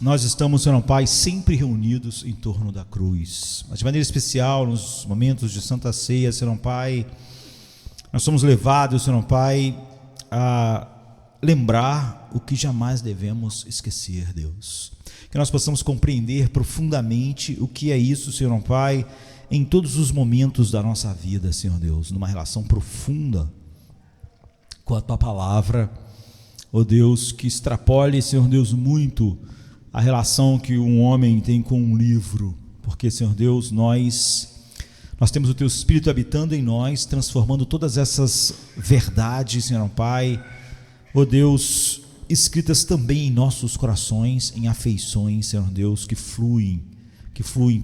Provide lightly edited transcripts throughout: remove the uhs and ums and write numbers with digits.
nós estamos, Senhor Pai, sempre reunidos em torno da cruz, mas de maneira especial nos momentos de Santa Ceia, Senhor Pai, nós somos levados, Senhor Pai, a lembrar o que jamais devemos esquecer, Deus, que nós possamos compreender profundamente o que é isso, Senhor Pai, em todos os momentos da nossa vida, Senhor Deus, numa relação profunda com a Tua Palavra, ó Deus, que extrapole, Senhor Deus, muito a relação que um homem tem com um livro, porque, Senhor Deus, nós temos o Teu Espírito habitando em nós, transformando todas essas verdades, Senhor Pai, ó Deus, escritas também em nossos corações, em afeições, Senhor Deus, que fluem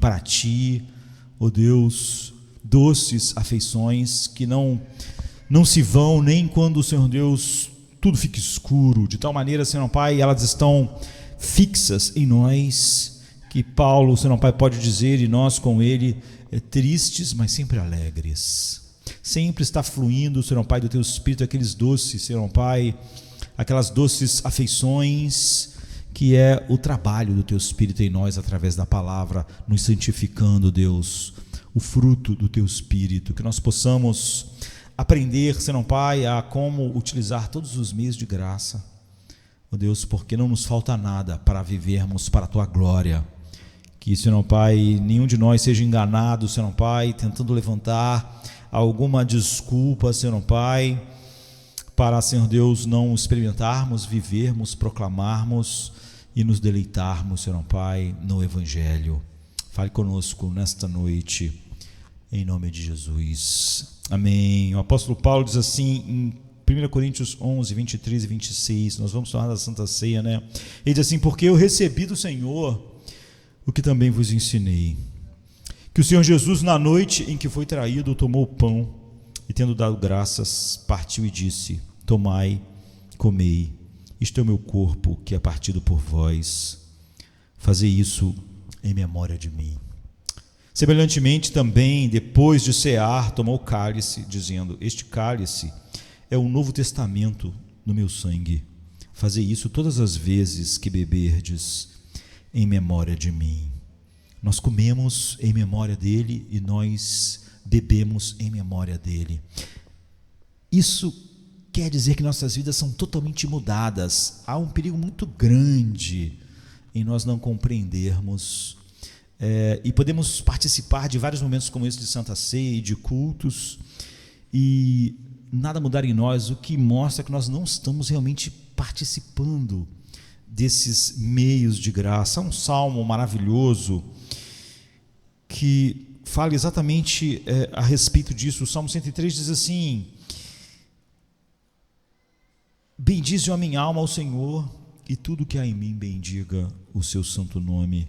para Ti, ó Deus, doces afeições que não se vão nem quando, Senhor Deus, tudo fica escuro, de tal maneira, Senhor Pai, elas estão fixas em nós, que Paulo, Senhor Pai, pode dizer, e nós com ele, tristes, mas sempre alegres, sempre está fluindo, Senhor Pai, do Teu Espírito, aqueles doces, Senhor Pai, aquelas doces afeições, que é o trabalho do Teu Espírito em nós, através da palavra, nos santificando, Deus, o fruto do Teu Espírito, que nós possamos aprender, Senhor Pai, a como utilizar todos os meios de graça, ó Deus, porque não nos falta nada para vivermos para a Tua glória, que, Senhor Pai, nenhum de nós seja enganado, Senhor Pai, tentando levantar alguma desculpa, Senhor Pai, para, Senhor Deus, não experimentarmos, vivermos, proclamarmos e nos deleitarmos, Senhor Pai, no Evangelho. Fale conosco nesta noite, em nome de Jesus. Amém. O apóstolo Paulo diz assim em 1 Coríntios 11, 23 e 26, nós vamos falar da Santa Ceia, né? Ele diz assim: porque eu recebi do Senhor o que também vos ensinei, que o Senhor Jesus, na noite em que foi traído, tomou o pão e, tendo dado graças, partiu e disse: tomai, comei, isto é o meu corpo que é partido por vós, fazei isso em memória de mim. Semelhantemente também, depois de cear, tomou o cálice, dizendo: este cálice é o novo testamento no meu sangue, fazei isso todas as vezes que beberdes, em memória de mim. Nós comemos em memória dele e nós bebemos em memória dele. Isso quer dizer que nossas vidas são totalmente mudadas. Há um perigo muito grande em nós não compreendermos e podemos participar de vários momentos como esse de Santa Ceia e de cultos e nada mudar em nós, o que mostra que nós não estamos realmente participando desses meios de graça. Há um salmo maravilhoso que fala exatamente a respeito disso. O Salmo 103 diz assim: bendize a minha alma ao Senhor, e tudo que há em mim bendiga o seu santo nome.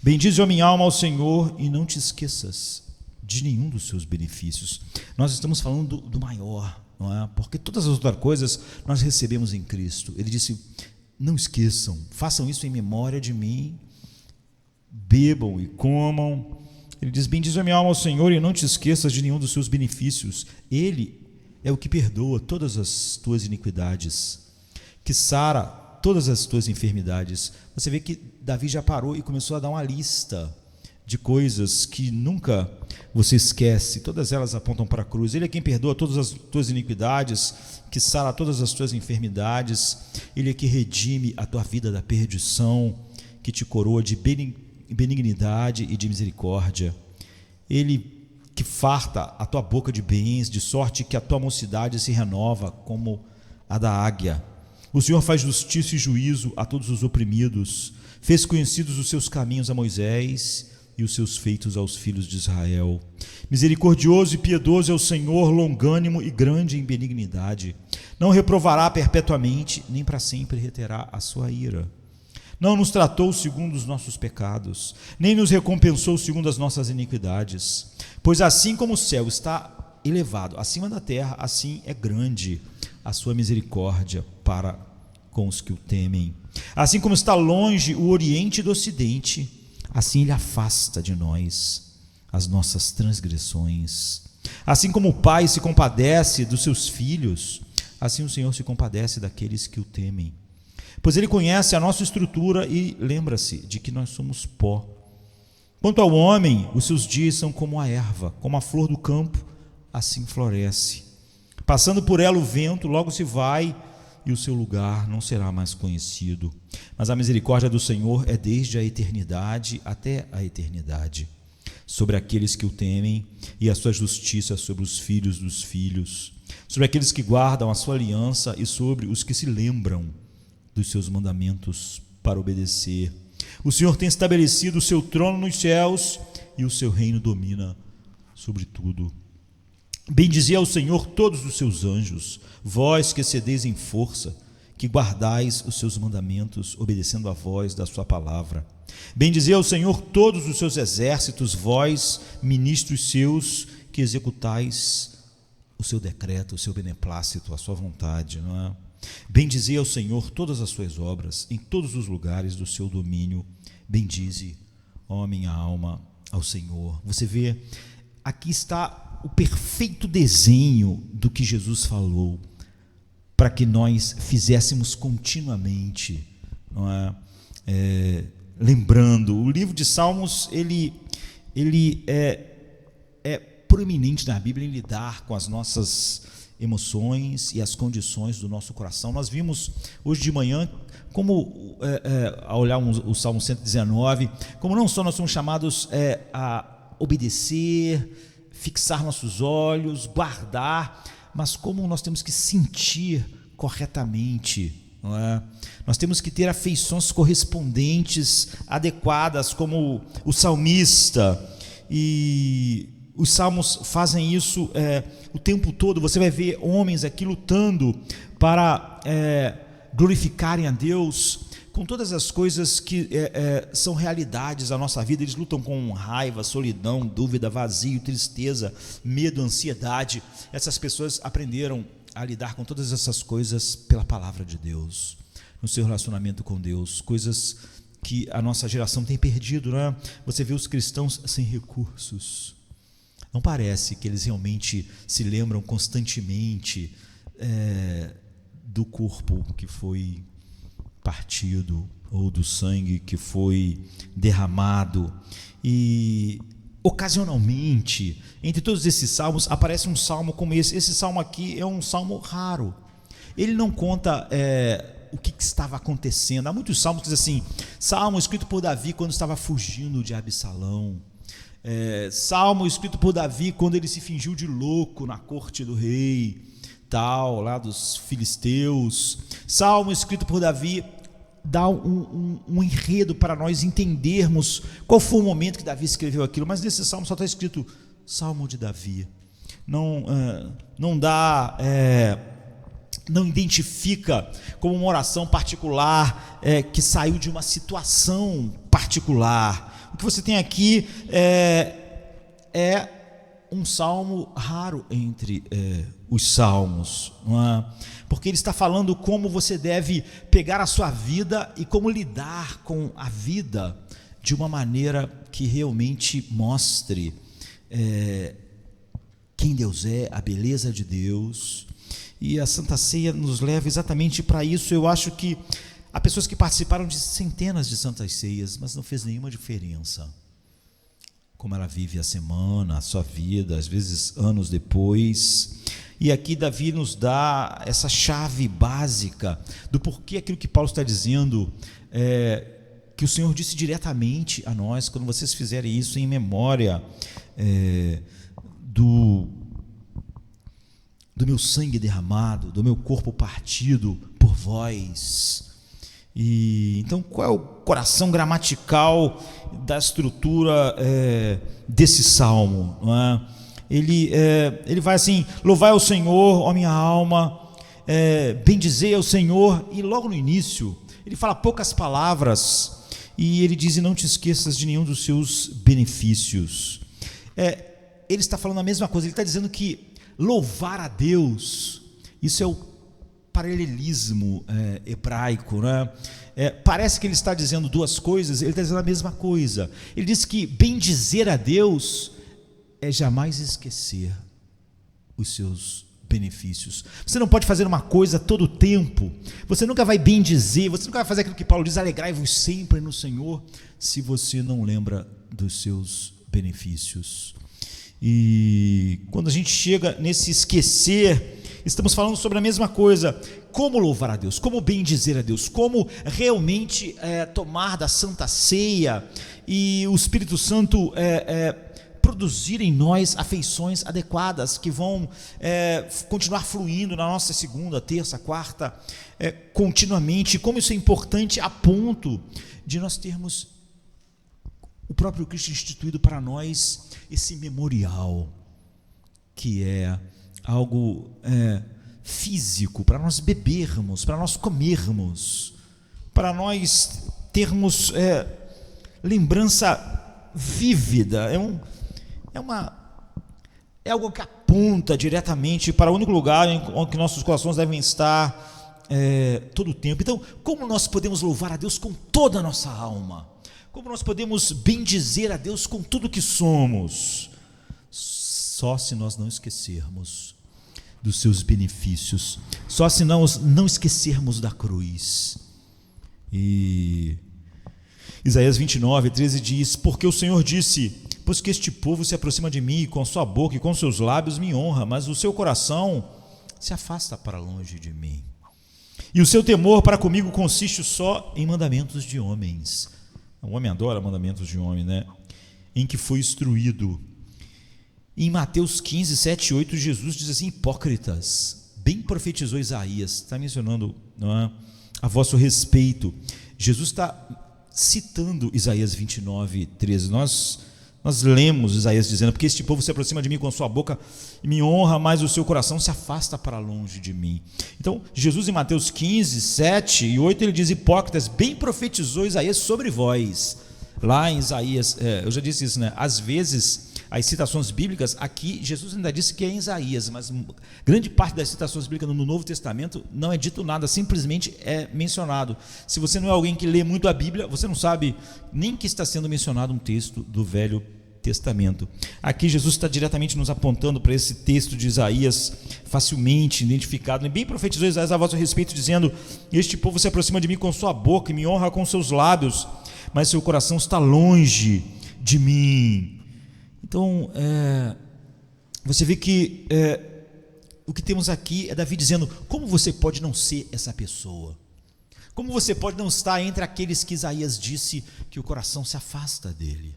Bendize a minha alma ao Senhor, e não te esqueças de nenhum dos seus benefícios. Nós estamos falando do maior, não é? Porque todas as outras coisas nós recebemos em Cristo. Ele disse: não esqueçam, façam isso em memória de mim, bebam e comam. Ele diz: bendize a minha alma ao Senhor e não te esqueças de nenhum dos seus benefícios. Ele é o que perdoa todas as tuas iniquidades, que sara todas as tuas enfermidades. Você vê que Davi já parou e começou a dar uma lista de coisas que nunca você esquece, todas elas apontam para a cruz. Ele é quem perdoa todas as tuas iniquidades, que sara todas as tuas enfermidades. Ele é que redime a tua vida da perdição, que te coroa de benignidade e de misericórdia. Ele que farta a tua boca de bens, de sorte que a tua mocidade se renova como a da águia. O Senhor faz justiça e juízo a todos os oprimidos, fez conhecidos os seus caminhos a Moisés e os seus feitos aos filhos de Israel. Misericordioso e piedoso é o Senhor, longânimo e grande em benignidade. Não reprovará perpetuamente, nem para sempre reterá a sua ira. Não nos tratou segundo os nossos pecados, nem nos recompensou segundo as nossas iniquidades. Pois assim como o céu está elevado acima da terra, assim é grande a sua misericórdia para com os que o temem. Assim como está longe o oriente do ocidente, assim ele afasta de nós as nossas transgressões. Assim como o pai se compadece dos seus filhos, assim o Senhor se compadece daqueles que o temem. pois Ele conhece a nossa estrutura e lembra-se de que nós somos pó. Quanto ao homem, os seus dias são como a erva, como a flor do campo, assim floresce. Passando por ela o vento, logo se vai, e o seu lugar não será mais conhecido. Mas a misericórdia do Senhor é desde a eternidade até a eternidade, sobre aqueles que o temem, e a sua justiça sobre os filhos dos filhos, sobre aqueles que guardam a sua aliança e sobre os que se lembram dos seus mandamentos para obedecer. O Senhor tem estabelecido o seu trono nos céus, e o seu reino domina sobre tudo. Bendizei ao Senhor todos os seus anjos, vós que excedeis em força, que guardais os seus mandamentos, obedecendo a voz da sua palavra. Bendizei ao Senhor todos os seus exércitos, vós, ministros seus, que executais o seu decreto, o seu beneplácito, a sua vontade, não é? Bendizei ao Senhor todas as suas obras, em todos os lugares do seu domínio. Bendize, ó minha alma, ao Senhor. Você vê, aqui está o perfeito desenho do que Jesus falou, para que nós fizéssemos continuamente, não é? Lembrando, o livro de Salmos, ele é proeminente na Bíblia em lidar com as nossas emoções e as condições do nosso coração. Nós vimos hoje de manhã como, ao olhar o Salmo 119, como não só nós somos chamados a obedecer, fixar nossos olhos, guardar, mas como nós temos que sentir corretamente, não é? Nós temos que ter afeições correspondentes, adequadas, como o salmista, e os salmos fazem isso o tempo todo. Você vai ver homens aqui lutando para glorificarem a Deus com todas as coisas que são realidades da nossa vida. Eles lutam com raiva, solidão, dúvida, vazio, tristeza, medo, ansiedade. Essas pessoas aprenderam a lidar com todas essas coisas pela palavra de Deus, no seu relacionamento com Deus, coisas que a nossa geração tem perdido, não é? Você vê os cristãos sem recursos, não parece que eles realmente se lembram constantemente do corpo que foi partido, ou do sangue que foi derramado. E ocasionalmente, entre todos esses salmos, aparece um salmo como esse. Esse salmo aqui é um salmo raro. Ele não conta o que estava acontecendo. Há muitos salmos que dizem assim: salmo escrito por Davi quando estava fugindo de Absalão, salmo escrito por Davi quando ele se fingiu de louco na corte do rei tal, lá dos filisteus. Salmo escrito por Davi dá um enredo para nós entendermos qual foi o momento que Davi escreveu aquilo, mas nesse salmo só está escrito Salmo de Davi. Não dá, não identifica como uma oração particular que saiu de uma situação particular. O que você tem aqui é um salmo raro entre os salmos, não é? Porque ele está falando como você deve pegar a sua vida e como lidar com a vida de uma maneira que realmente mostre quem Deus é, a beleza de Deus. E a Santa Ceia nos leva exatamente para isso. Eu acho que há pessoas que participaram de centenas de Santas Ceias, mas não fez nenhuma diferença como ela vive a semana, a sua vida, às vezes anos depois. E aqui Davi nos dá essa chave básica do porquê aquilo que Paulo está dizendo, que o Senhor disse diretamente a nós: quando vocês fizerem isso em memória do meu sangue derramado, do meu corpo partido por vós. E então, qual é o coração gramatical da estrutura desse salmo, não é? Ele vai assim: louvai ao Senhor, ó minha alma, bendizei ao Senhor. E logo no início ele fala poucas palavras e ele diz: e não te esqueças de nenhum dos seus benefícios. Ele está falando a mesma coisa. Ele está dizendo que louvar a Deus, isso é o paralelismo hebraico, né? Parece que ele está dizendo duas coisas, ele está dizendo a mesma coisa. Ele diz que bendizer a Deus é jamais esquecer os seus benefícios. Você não pode fazer uma coisa todo o tempo, você nunca vai bendizer, você nunca vai fazer aquilo que Paulo diz, alegrai-vos sempre no Senhor, se você não lembra dos seus benefícios. E quando a gente chega nesse esquecer, estamos falando sobre a mesma coisa, como louvar a Deus, como bendizer a Deus, como realmente tomar da Santa Ceia e o Espírito Santo produzir em nós afeições adequadas, que vão continuar fluindo na nossa segunda, terça, quarta, continuamente, como isso é importante a ponto de nós termos o próprio Cristo instituído para nós esse memorial, que é algo físico, para nós bebermos, para nós comermos, para nós termos lembrança vívida, é algo que aponta diretamente para o único lugar em que nossos corações devem estar todo o tempo. Então, como nós podemos louvar a Deus com toda a nossa alma? Como nós podemos bendizer a Deus com tudo que somos? Só se nós não esquecermos dos seus benefícios, só se nós não esquecermos da cruz. E Isaías 29:13 diz: porque o Senhor disse, pois que este povo se aproxima de mim, e com sua boca e com seus lábios me honra, mas o seu coração se afasta para longe de mim, e o seu temor para comigo consiste só em mandamentos de homens. O homem adora mandamentos de homem, né? Em que foi instruído. Em Mateus 15, 7 e 8, Jesus diz assim: hipócritas, bem profetizou Isaías, está mencionando, não é, a vosso respeito. Jesus está citando Isaías 29, 13. Nós lemos Isaías dizendo: porque este povo se aproxima de mim com a sua boca e me honra, mas o seu coração se afasta para longe de mim. Então, Jesus em Mateus 15, 7 e 8, ele diz: hipócritas, bem profetizou Isaías sobre vós. Lá em Isaías, eu já disse isso, né? Às vezes, as citações bíblicas, aqui Jesus ainda disse que é em Isaías, mas grande parte das citações bíblicas no Novo Testamento não é dito nada, simplesmente é mencionado. Se você não é alguém que lê muito a Bíblia, você não sabe nem que está sendo mencionado um texto do Velho Testamento. Aqui Jesus está diretamente nos apontando para esse texto de Isaías, facilmente identificado. Bem profetizou Isaías a vosso respeito, dizendo: este povo se aproxima de mim com sua boca e me honra com seus lábios, mas seu coração está longe de mim. Então, você vê que o que temos aqui é Davi dizendo: como você pode não ser essa pessoa? Como você pode não estar entre aqueles que Isaías disse que o coração se afasta dele?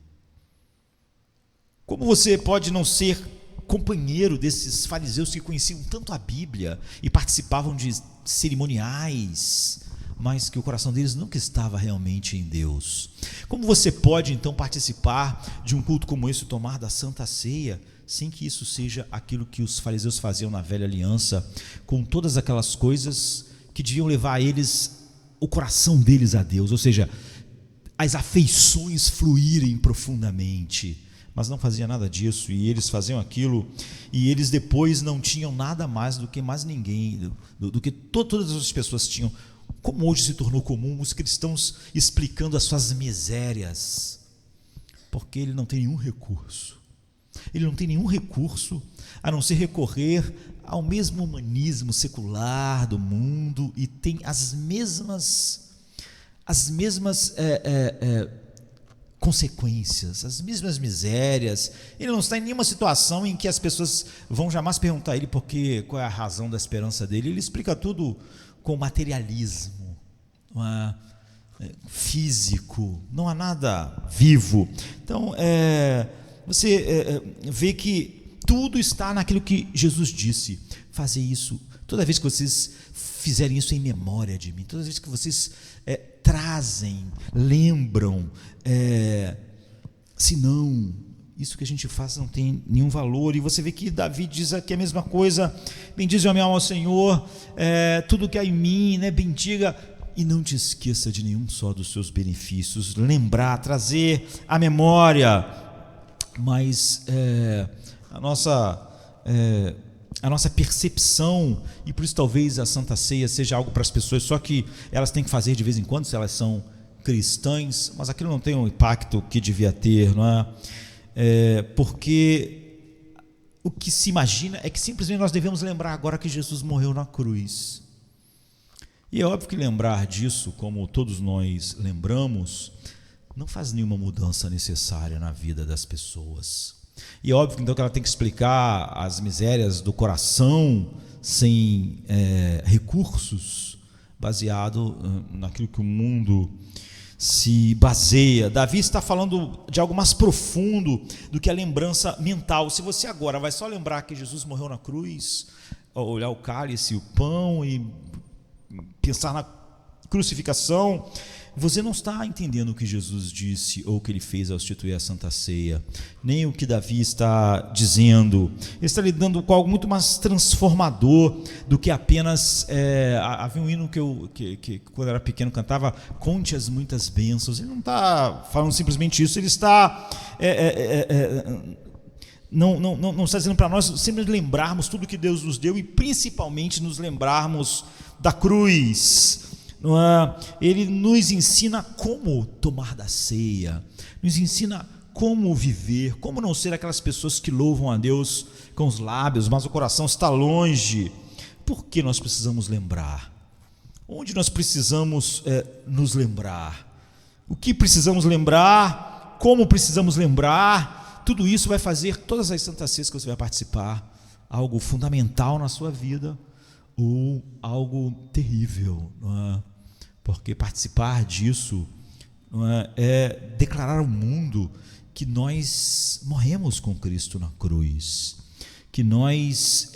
Como você pode não ser companheiro desses fariseus que conheciam tanto a Bíblia e participavam de cerimoniais, mas que o coração deles nunca estava realmente em Deus? Como você pode então participar de um culto como esse, tomar da Santa Ceia, sem que isso seja aquilo que os fariseus faziam na velha aliança, com todas aquelas coisas que deviam levar eles, o coração deles a Deus, ou seja, as afeições fluírem profundamente? Mas não fazia nada disso, e eles faziam aquilo, e eles depois não tinham nada mais do que mais ninguém, do que todas as pessoas tinham. Como hoje se tornou comum os cristãos explicando as suas misérias, porque ele não tem nenhum recurso. Ele não tem nenhum recurso a não ser recorrer ao mesmo humanismo secular do mundo, e tem as mesmas consequências, as mesmas misérias. Ele não está em nenhuma situação em que as pessoas vão jamais perguntar a ele qual é a razão da esperança dele. Ele explica tudo com materialismo, físico, não há nada vivo. Então, você vê que tudo está naquilo que Jesus disse: fazer isso toda vez que vocês fizerem isso em memória de mim, toda vez que vocês trazem, lembram, senão isso que a gente faz não tem nenhum valor. E você vê que Davi diz aqui a mesma coisa: bendize a minha alma ao Senhor, tudo que há em mim, né, bendiga, e não te esqueça de nenhum só dos seus benefícios. Lembrar, trazer à memória. Mas a nossa percepção, e por isso talvez a Santa Ceia seja algo para as pessoas só que elas têm que fazer de vez em quando, se elas são cristãs, mas aquilo não tem o impacto que devia ter, não é? Porque o que se imagina é que simplesmente nós devemos lembrar agora que Jesus morreu na cruz. E é óbvio que lembrar disso, como todos nós lembramos, não faz nenhuma mudança necessária na vida das pessoas. E é óbvio então que ela tem que explicar as misérias do coração sem recursos, baseado naquilo que o mundo se baseia. Davi está falando de algo mais profundo do que a lembrança mental. Se você agora vai só lembrar que Jesus morreu na cruz, olhar o cálice, o pão e pensar na crucificação, você não está entendendo o que Jesus disse ou o que ele fez ao instituir a Santa Ceia, nem o que Davi está dizendo. Ele está lidando com algo muito mais transformador do que apenas havia um hino que quando eu era pequeno cantava: conte as muitas bênçãos. Ele não está falando simplesmente isso, ele está não está dizendo para nós sempre lembrarmos tudo que Deus nos deu e principalmente nos lembrarmos da cruz. Ele nos ensina como tomar da ceia, nos ensina como viver, como não ser aquelas pessoas que louvam a Deus com os lábios, mas o coração está longe. Por que nós precisamos lembrar? Onde nós precisamos nos lembrar? O que precisamos lembrar? Como precisamos lembrar? Tudo isso vai fazer, todas as Santas Ceias que você vai participar, algo fundamental na sua vida ou algo terrível, não é? Porque participar disso é declarar ao mundo que nós morremos com Cristo na cruz, que nós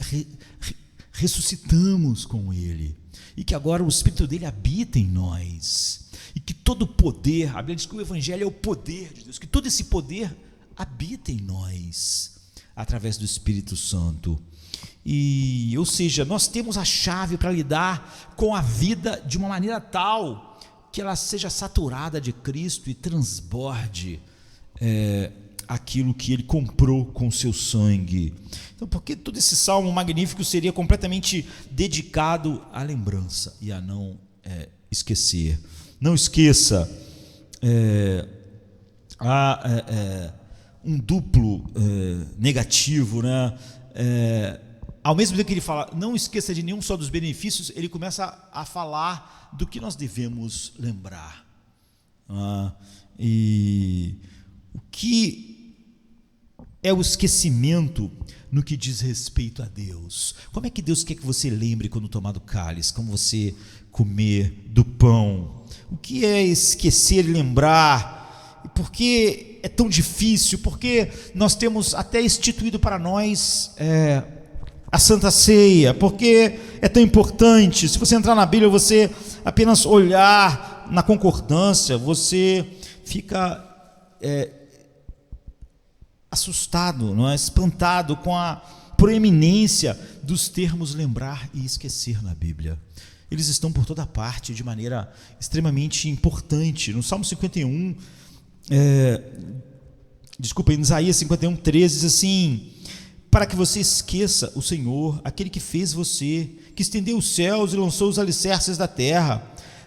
ressuscitamos com Ele, e que agora o Espírito dele habita em nós, e que todo o poder, a Bíblia diz que o Evangelho é o poder de Deus, que todo esse poder habita em nós, através do Espírito Santo. Ou seja, nós temos a chave para lidar com a vida de uma maneira tal que ela seja saturada de Cristo e transborde aquilo que Ele comprou com o seu sangue. Então, porque todo esse salmo magnífico seria completamente dedicado à lembrança e a não esquecer. Não esqueça, um duplo negativo, né? Ao mesmo tempo que ele fala, não esqueça de nenhum só dos benefícios, ele começa a falar do que nós devemos lembrar. E o que é o esquecimento no que diz respeito a Deus? Como é que Deus quer que você lembre quando tomar do cálice, como você comer do pão? O que é esquecer e lembrar? Por que é tão difícil? Porque nós temos até instituído para nós a Santa Ceia, porque é tão importante. Se você entrar na Bíblia, você apenas olhar na concordância, você fica assustado, não é? Espantado com a proeminência dos termos lembrar e esquecer na Bíblia. Eles estão por toda parte de maneira extremamente importante. No Salmo 51, em Isaías 51, 13, diz assim: para que você esqueça o Senhor, aquele que fez você, que estendeu os céus e lançou os alicerces da terra,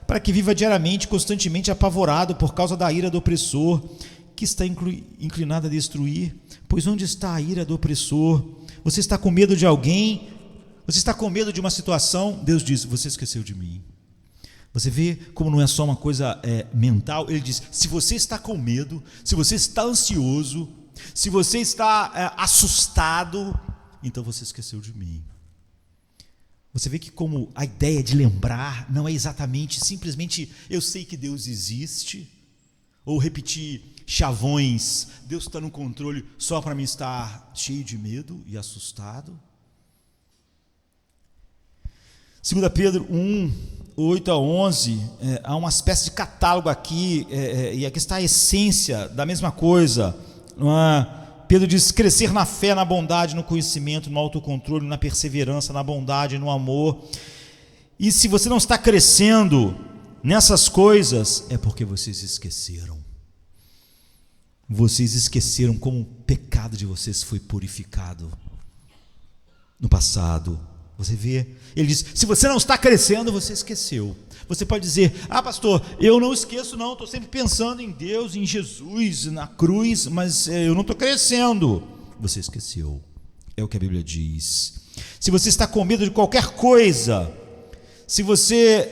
para que viva diariamente, constantemente apavorado por causa da ira do opressor, que está inclinado a destruir. Pois onde está a ira do opressor? Você está com medo de alguém? Você está com medo de uma situação? Deus diz: você esqueceu de mim. Você vê como não é só uma coisa mental. Ele diz: se você está com medo, se você está ansioso, se você está assustado, então você esqueceu de mim. Você vê que como a ideia de lembrar não é exatamente, simplesmente eu sei que Deus existe, ou repetir chavões, Deus está no controle só para mim estar cheio de medo e assustado. 2 Pedro 1, 8 a 11, há uma espécie de catálogo aqui, e aqui está a essência da mesma coisa. Pedro diz: crescer na fé, na bondade, no conhecimento, no autocontrole, na perseverança, na bondade, no amor. E se você não está crescendo nessas coisas, é porque vocês esqueceram. Vocês esqueceram como o pecado de vocês foi purificado no passado. Você vê, ele diz: se você não está crescendo, você esqueceu. Você pode dizer: ah, pastor, eu não esqueço não, estou sempre pensando em Deus, em Jesus, na cruz, mas eu não estou crescendo. Você esqueceu. é o que a Bíblia diz. Se você está com medo de qualquer coisa, se você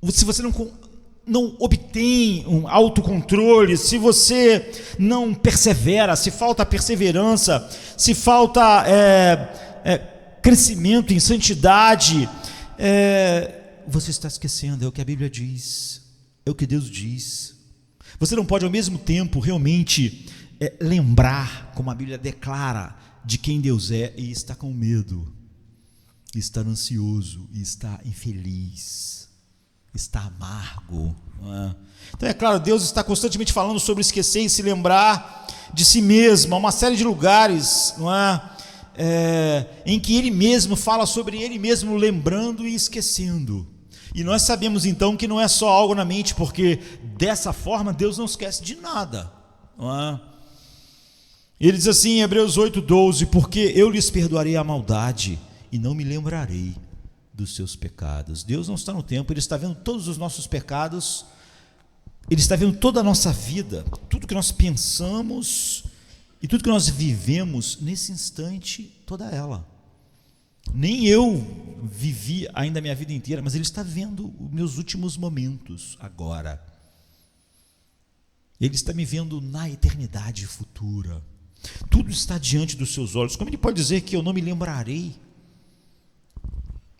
se você não obtém um autocontrole, se você não persevera, se falta perseverança, se falta crescimento em santidade, você está esquecendo, é o que a Bíblia diz, é o que Deus diz. Você não pode ao mesmo tempo realmente lembrar, como a Bíblia declara, de quem Deus é, e está com medo, está ansioso, está infeliz, está amargo, não é? Então é claro, Deus está constantemente falando sobre esquecer e se lembrar de si mesmo. Há uma série de lugares, não é? Em que Ele mesmo fala sobre Ele mesmo, lembrando e esquecendo. E nós sabemos então que não é só algo na mente, porque dessa forma Deus não esquece de nada, não é? Ele diz assim em Hebreus 8:12: porque eu lhes perdoarei a maldade e não me lembrarei dos seus pecados. Deus não está no tempo, Ele está vendo todos os nossos pecados, Ele está vendo toda a nossa vida, tudo que nós pensamos e tudo que nós vivemos nesse instante, toda ela. Nem eu vivi ainda a minha vida inteira, mas Ele está vendo os meus últimos momentos agora. Ele está me vendo na eternidade futura. Tudo está diante dos seus olhos. Como Ele pode dizer que eu não me lembrarei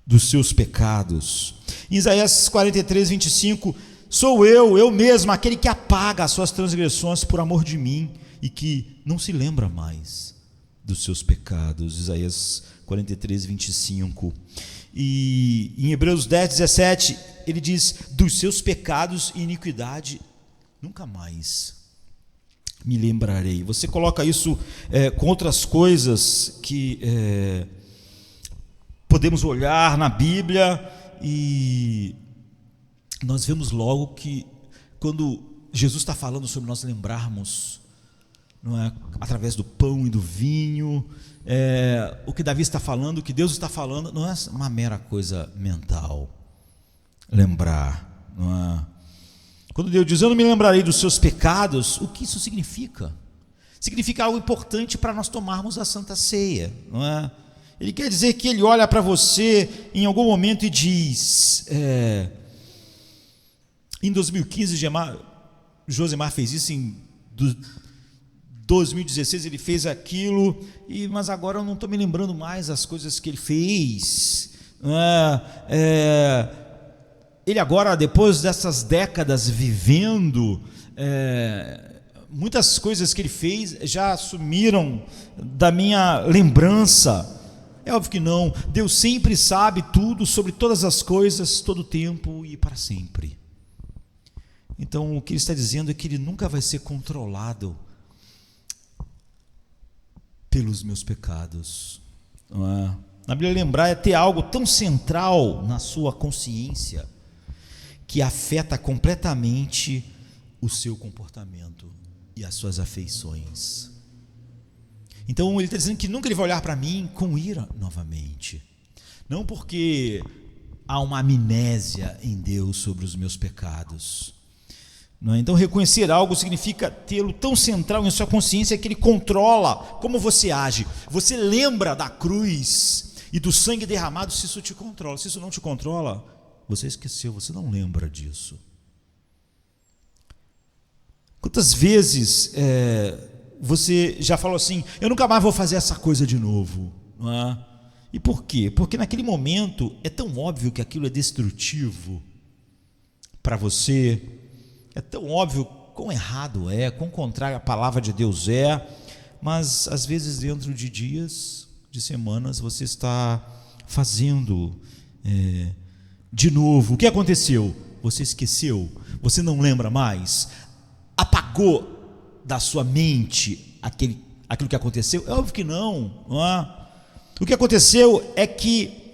dos seus pecados? Em Isaías 43:25, sou eu mesmo, aquele que apaga as suas transgressões por amor de mim e que não se lembra mais dos seus pecados. Isaías 43:25. E em Hebreus 10:17 ele diz: dos seus pecados e iniquidade nunca mais me lembrarei. Você coloca isso com outras coisas que podemos olhar na Bíblia, e nós vemos logo que quando Jesus está falando sobre nós lembrarmos, não é, através do pão e do vinho, o que Davi está falando, o que Deus está falando, não é uma mera coisa mental. Lembrar, não é? Quando Deus diz: eu não me lembrarei dos seus pecados, o que isso significa? Significa algo importante para nós tomarmos a Santa Ceia, não é? Ele quer dizer que Ele olha para você em algum momento e diz, em 2015 Josemar fez isso, em 2016 ele fez aquilo, mas agora eu não estou me lembrando mais as coisas que ele fez. Ele agora, depois dessas décadas vivendo, muitas coisas que ele fez já sumiram da minha lembrança. É óbvio que não. Deus sempre sabe tudo sobre todas as coisas, todo o tempo e para sempre. Então o que ele está dizendo é que ele nunca vai ser controlado pelos meus pecados. Na Bíblia, lembrar é ter algo tão central na sua consciência que afeta completamente o seu comportamento e as suas afeições. Então ele está dizendo que nunca ele vai olhar para mim com ira novamente, não porque há uma amnésia em Deus sobre os meus pecados, não é? Então reconhecer algo significa tê-lo tão central em sua consciência que ele controla como você age. Você lembra da cruz e do sangue derramado se isso te controla. Se isso não te controla, você esqueceu, você não lembra disso. Quantas vezes você já falou assim: eu nunca mais vou fazer essa coisa de novo, não é? E por quê? Porque naquele momento é tão óbvio que aquilo é destrutivo para você, é tão óbvio quão errado é, quão contrário à palavra de Deus é, mas às vezes dentro de dias, de semanas, você está fazendo de novo. O que aconteceu? Você esqueceu, você não lembra mais, apagou da sua mente aquilo que aconteceu? É óbvio que não, não é? O que aconteceu é que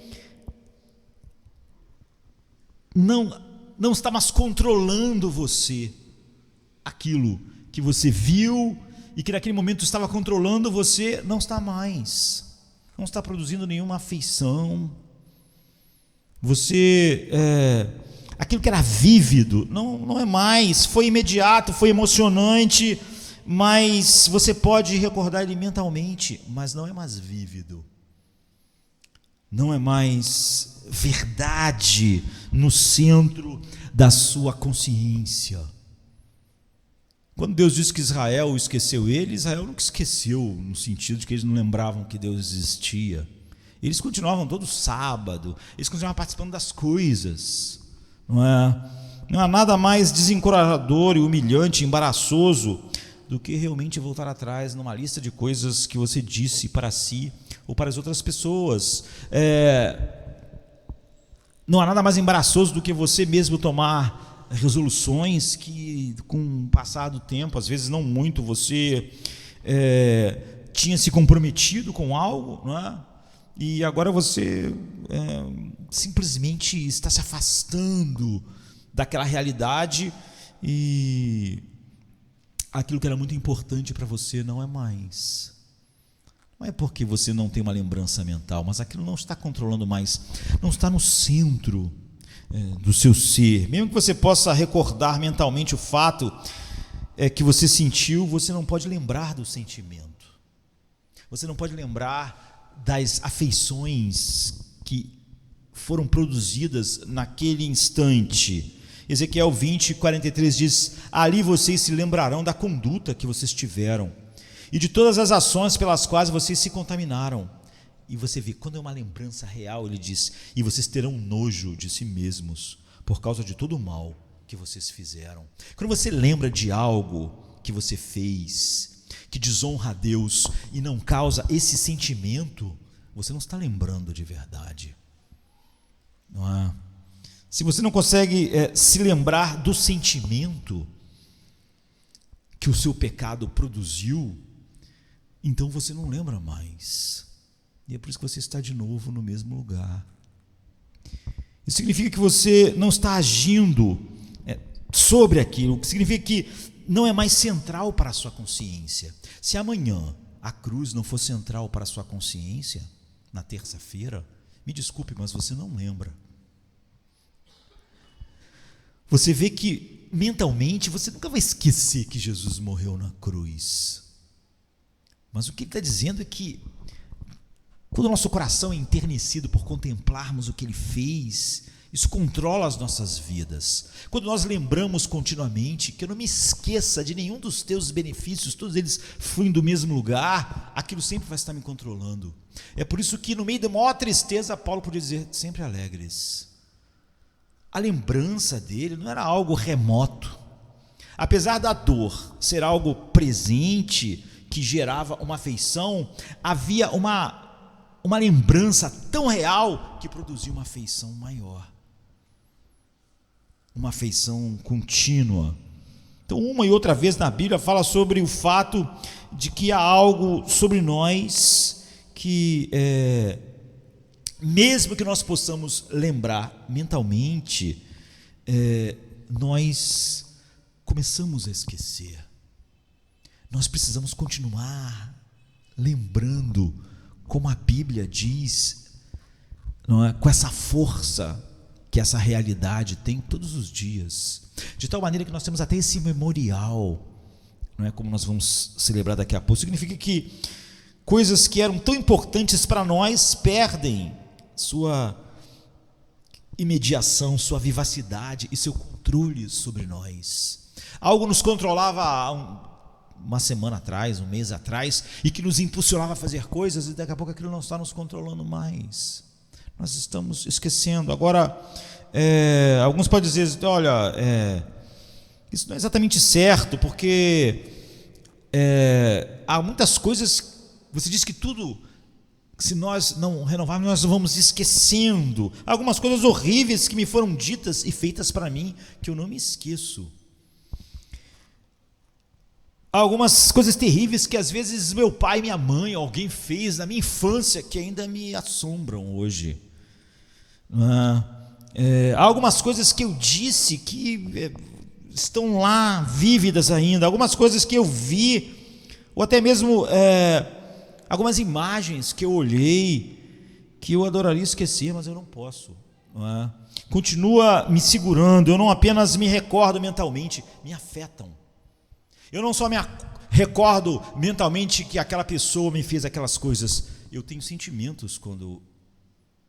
não está mais controlando você, aquilo que você viu e que naquele momento estava controlando você, não está mais, não está produzindo nenhuma afeição. Você aquilo que era vívido, não é mais. Foi imediato, foi emocionante, mas você pode recordar ele mentalmente, mas não é mais vívido. Não é mais verdade no centro da sua consciência. Quando Deus disse que Israel esqueceu ele, Israel nunca esqueceu, no sentido de que eles não lembravam que Deus existia. Eles continuavam todo sábado, eles continuavam participando das coisas. Não há nada mais desencorajador e humilhante, embaraçoso, do que realmente voltar atrás numa lista de coisas que você disse para si ou para as outras pessoas. Não há nada mais embaraçoso do que você mesmo tomar resoluções que, com o passar do tempo, às vezes não muito, você tinha se comprometido com algo, não é? E agora você simplesmente está se afastando daquela realidade, e aquilo que era muito importante para você não é mais. Não é porque você não tem uma lembrança mental, mas aquilo não está controlando mais, não está no centro do seu ser. Mesmo que você possa recordar mentalmente o fato que você sentiu, você não pode lembrar do sentimento. Você não pode lembrar das afeições que foram produzidas naquele instante. Ezequiel 20:43 diz: ali vocês se lembrarão da conduta que vocês tiveram e de todas as ações pelas quais vocês se contaminaram. E você vê, quando é uma lembrança real, ele diz: e vocês terão nojo de si mesmos por causa de todo o mal que vocês fizeram. Quando você lembra de algo que você fez, que desonra a Deus e não causa esse sentimento, você não está lembrando de verdade. Não é? Se você não consegue se lembrar do sentimento que o seu pecado produziu, então você não lembra mais. E é por isso que você está de novo no mesmo lugar. Isso significa que você não está agindo sobre aquilo, que significa que não é mais central para a sua consciência. Se amanhã a cruz não for central para a sua consciência, na terça-feira, me desculpe, mas você não lembra. Você vê que mentalmente você nunca vai esquecer que Jesus morreu na cruz. Mas o que ele está dizendo é que quando o nosso coração é enternecido por contemplarmos o que ele fez, isso controla as nossas vidas. Quando nós lembramos continuamente que eu não me esqueça de nenhum dos teus benefícios, todos eles fluem do mesmo lugar, aquilo sempre vai estar me controlando. É por isso que no meio da maior tristeza, Paulo podia dizer: sempre alegres. A lembrança dele não era algo remoto. Apesar da dor ser algo presente, que gerava uma afeição, havia uma lembrança tão real que produzia uma afeição maior. Uma afeição contínua. Então, uma e outra vez na Bíblia fala sobre o fato de que há algo sobre nós que mesmo que nós possamos lembrar mentalmente, nós começamos a esquecer. Nós precisamos continuar lembrando, como a Bíblia diz, não é? Com essa força que essa realidade tem todos os dias, de tal maneira que nós temos até esse memorial, não é? Como nós vamos celebrar daqui a pouco. Significa que coisas que eram tão importantes para nós perdem sua imediação, sua vivacidade e seu controle sobre nós. Algo nos controlava há uma semana atrás, um mês atrás, e que nos impulsionava a fazer coisas, e daqui a pouco aquilo não está nos controlando mais. Nós estamos esquecendo. Agora, alguns podem dizer: olha, isso não é exatamente certo, porque há muitas coisas. Você diz que tudo, se nós não renovarmos, nós vamos esquecendo. Algumas coisas horríveis que me foram ditas e feitas para mim, que eu não me esqueço. Algumas coisas terríveis que às vezes meu pai, minha mãe, alguém fez na minha infância, que ainda me assombram hoje. Há algumas coisas que eu disse que estão lá vívidas ainda. Algumas coisas que eu vi, ou até mesmo algumas imagens que eu olhei, que eu adoraria esquecer, mas eu não posso. continua me segurando. Eu não apenas me recordo mentalmente, me afetam. Eu não só me recordo mentalmente que aquela pessoa me fez aquelas coisas, eu tenho sentimentos quando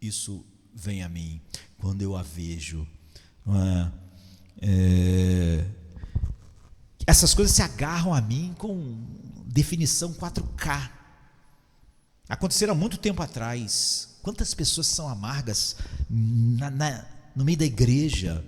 isso vem a mim, quando eu a vejo. Essas coisas se agarram a mim com definição 4K. Aconteceram há muito tempo atrás. Quantas pessoas são amargas no meio da igreja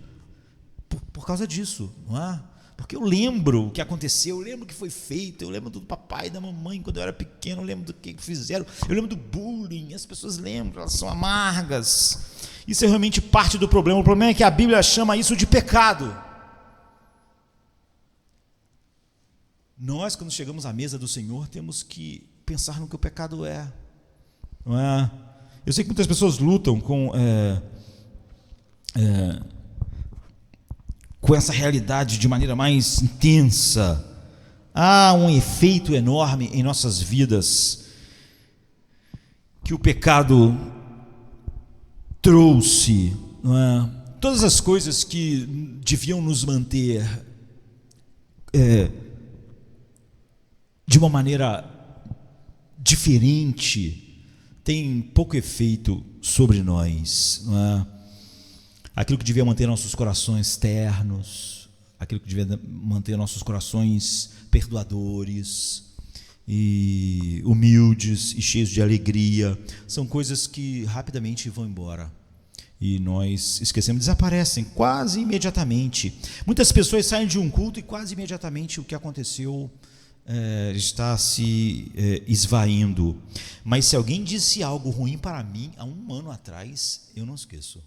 por causa disso, não é? Porque eu lembro o que aconteceu, eu lembro o que foi feito, eu lembro do papai e da mamãe quando eu era pequeno, eu lembro do que fizeram, eu lembro do bullying, as pessoas lembram, elas são amargas. Isso é realmente parte do problema. O problema é que a Bíblia chama isso de pecado. Nós, quando chegamos à mesa do Senhor, temos que pensar no que o pecado é, não é? Eu sei que muitas pessoas lutam com essa realidade de maneira mais intensa. Há um efeito enorme em nossas vidas que o pecado trouxe, não é? Todas as coisas que deviam nos manter de uma maneira diferente tem pouco efeito sobre nós, não é? Aquilo que devia manter nossos corações ternos, aquilo que devia manter nossos corações perdoadores e humildes e cheios de alegria, são coisas que rapidamente vão embora e nós esquecemos, desaparecem quase imediatamente. Muitas pessoas saem de um culto e quase imediatamente o que aconteceu está se esvaindo. Mas se alguém disse algo ruim para mim há um ano atrás, eu não esqueço.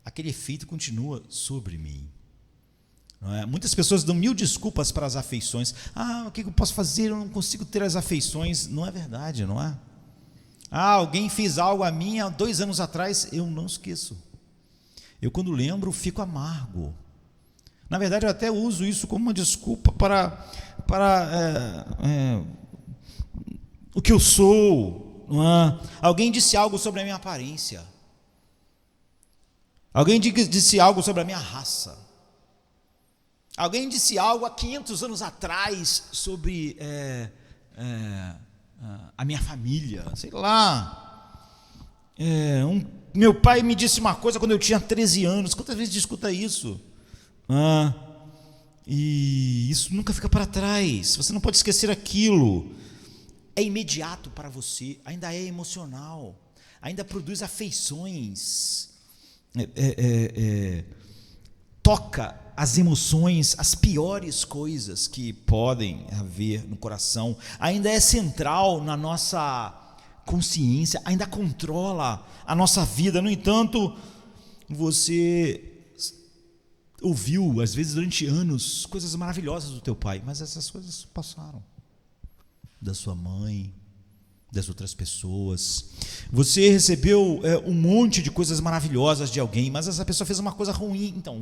Aquele efeito continua sobre mim, não é? Muitas pessoas dão mil desculpas para as afeições. O que eu posso fazer? Eu não consigo ter as afeições. Não é verdade, não é? Alguém fez algo a mim há 2 anos atrás, eu não esqueço. Eu, quando lembro, fico amargo. Na verdade, eu até uso isso como uma desculpa para o que eu sou, não é? Alguém disse algo sobre a minha aparência. Alguém disse algo sobre a minha raça. Alguém disse algo há 500 anos atrás sobre a minha família, sei lá. Meu pai me disse uma coisa quando eu tinha 13 anos. Quantas vezes escuta isso? E isso nunca fica para trás. Você não pode esquecer aquilo. É imediato para você, ainda é emocional, ainda produz afeições. Toca as emoções, as piores coisas que podem haver no coração, ainda é central na nossa consciência, ainda controla a nossa vida. No entanto, você ouviu, às vezes durante anos, coisas maravilhosas do teu pai, mas essas coisas passaram, da sua mãe, das outras pessoas. Você recebeu um monte de coisas maravilhosas de alguém, mas essa pessoa fez uma coisa ruim. Então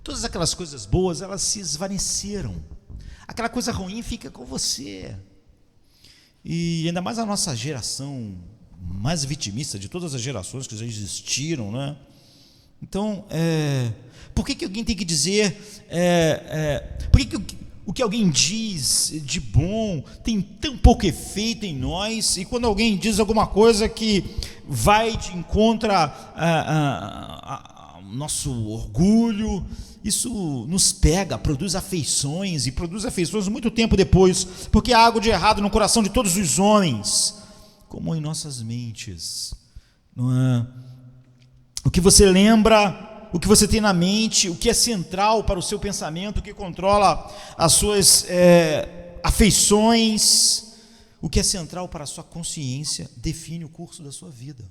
todas aquelas coisas boas, elas se esvaneceram. Aquela coisa ruim fica com você. E ainda mais a nossa geração mais vitimista de todas as gerações que já existiram, né? Então, por que alguém tem que dizer? Por que o que alguém diz de bom tem tão pouco efeito em nós, e quando alguém diz alguma coisa que vai de encontro ao nosso orgulho, isso nos pega, produz afeições, e produz afeições muito tempo depois, porque há algo de errado no coração de todos os homens, como em nossas mentes, não é? O que você lembra, o que você tem na mente, o que é central para o seu pensamento, o que controla as suas afeições, o que é central para a sua consciência, define o curso da sua vida.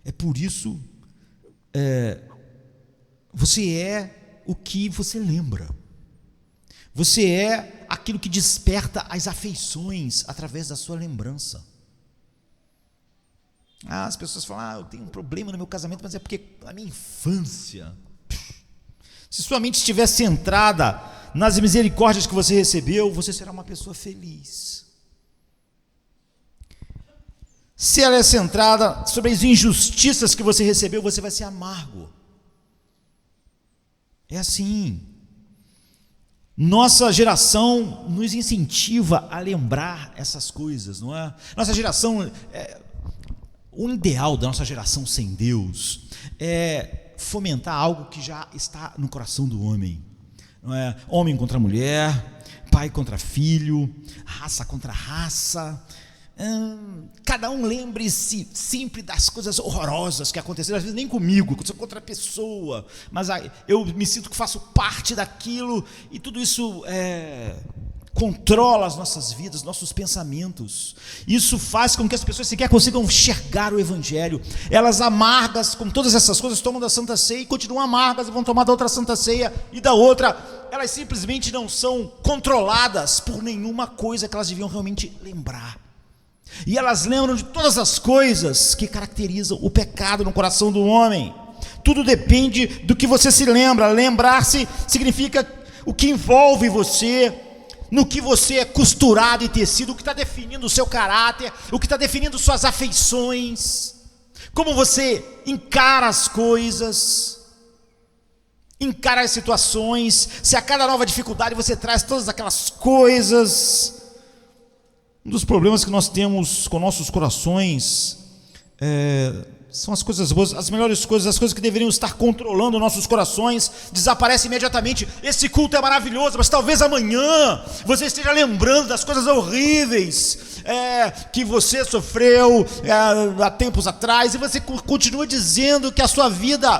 É por isso, você é o que você lembra. Você é aquilo que desperta as afeições através da sua lembrança. As pessoas falam, eu tenho um problema no meu casamento, mas é porque a minha infância. Se sua mente estiver centrada nas misericórdias que você recebeu, você será uma pessoa feliz. se ela é centrada sobre as injustiças que você recebeu, você vai ser amargo. É assim. Nossa geração nos incentiva a lembrar essas coisas, não é? Nossa geração, o ideal da nossa geração sem Deus é fomentar algo que já está no coração do homem, não é? Homem contra mulher, pai contra filho, raça contra raça. Cada um lembre-se sempre das coisas horrorosas que aconteceram, às vezes nem comigo, aconteceu com outra pessoa, mas eu me sinto que faço parte daquilo, e tudo isso controla as nossas vidas, nossos pensamentos. Isso faz com que as pessoas sequer consigam enxergar o Evangelho. Elas, amargas com todas essas coisas, tomam da Santa Ceia e continuam amargas, e vão tomar da outra Santa Ceia e da outra. Elas simplesmente não são controladas por nenhuma coisa que elas deviam realmente lembrar. E elas lembram de todas as coisas que caracterizam o pecado no coração do homem. Tudo depende do que você se lembra. Lembrar-se significa o que envolve você, no que você é costurado e tecido, o que está definindo o seu caráter, o que está definindo suas afeições, como você encara as coisas, encara as situações, se a cada nova dificuldade você traz todas aquelas coisas. Um dos problemas que nós temos com nossos corações são as coisas boas, as melhores coisas, as coisas que deveriam estar controlando nossos corações, desaparecem imediatamente. Esse culto é maravilhoso, mas talvez amanhã você esteja lembrando das coisas horríveis que você sofreu há tempos atrás, e você continua dizendo que a sua vida,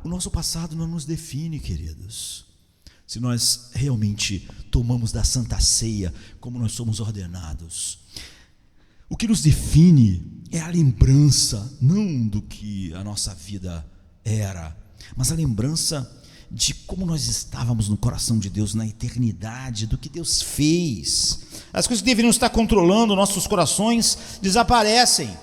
o nosso passado não nos define, queridos. Se nós realmente tomamos da Santa Ceia como nós somos ordenados, o que nos define é a lembrança, não do que a nossa vida era, mas a lembrança de como nós estávamos no coração de Deus na eternidade, do que Deus fez. As coisas que deveriam estar controlando nossos corações desaparecem,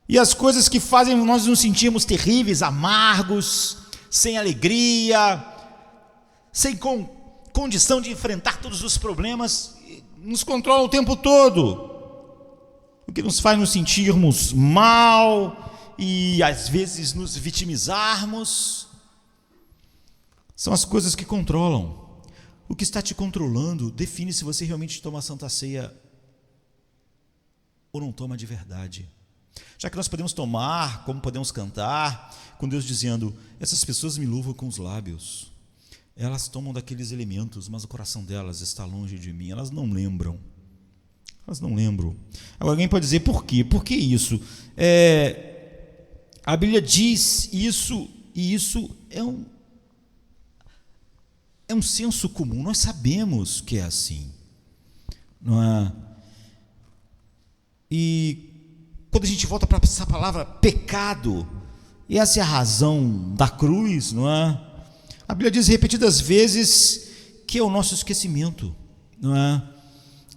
e as coisas que fazem nós nos sentirmos terríveis, amargos, sem alegria, sem condição de enfrentar todos os problemas, nos controla o tempo todo, o que nos faz nos sentirmos mal e às vezes nos vitimizarmos. São as coisas que controlam. O que está te controlando define se você realmente toma a Santa Ceia ou não toma de verdade. Já que nós podemos tomar, como podemos cantar, com Deus dizendo: essas pessoas me louvam com os lábios, elas tomam daqueles elementos, mas o coração delas está longe de mim. Elas não lembram. Agora, alguém pode dizer: por quê? Por que isso? A Bíblia diz isso, e isso é um senso comum. Nós sabemos que é assim, não é? E quando a gente volta para essa palavra pecado, e essa é a razão da cruz, não é? A Bíblia diz repetidas vezes que é o nosso esquecimento, não é?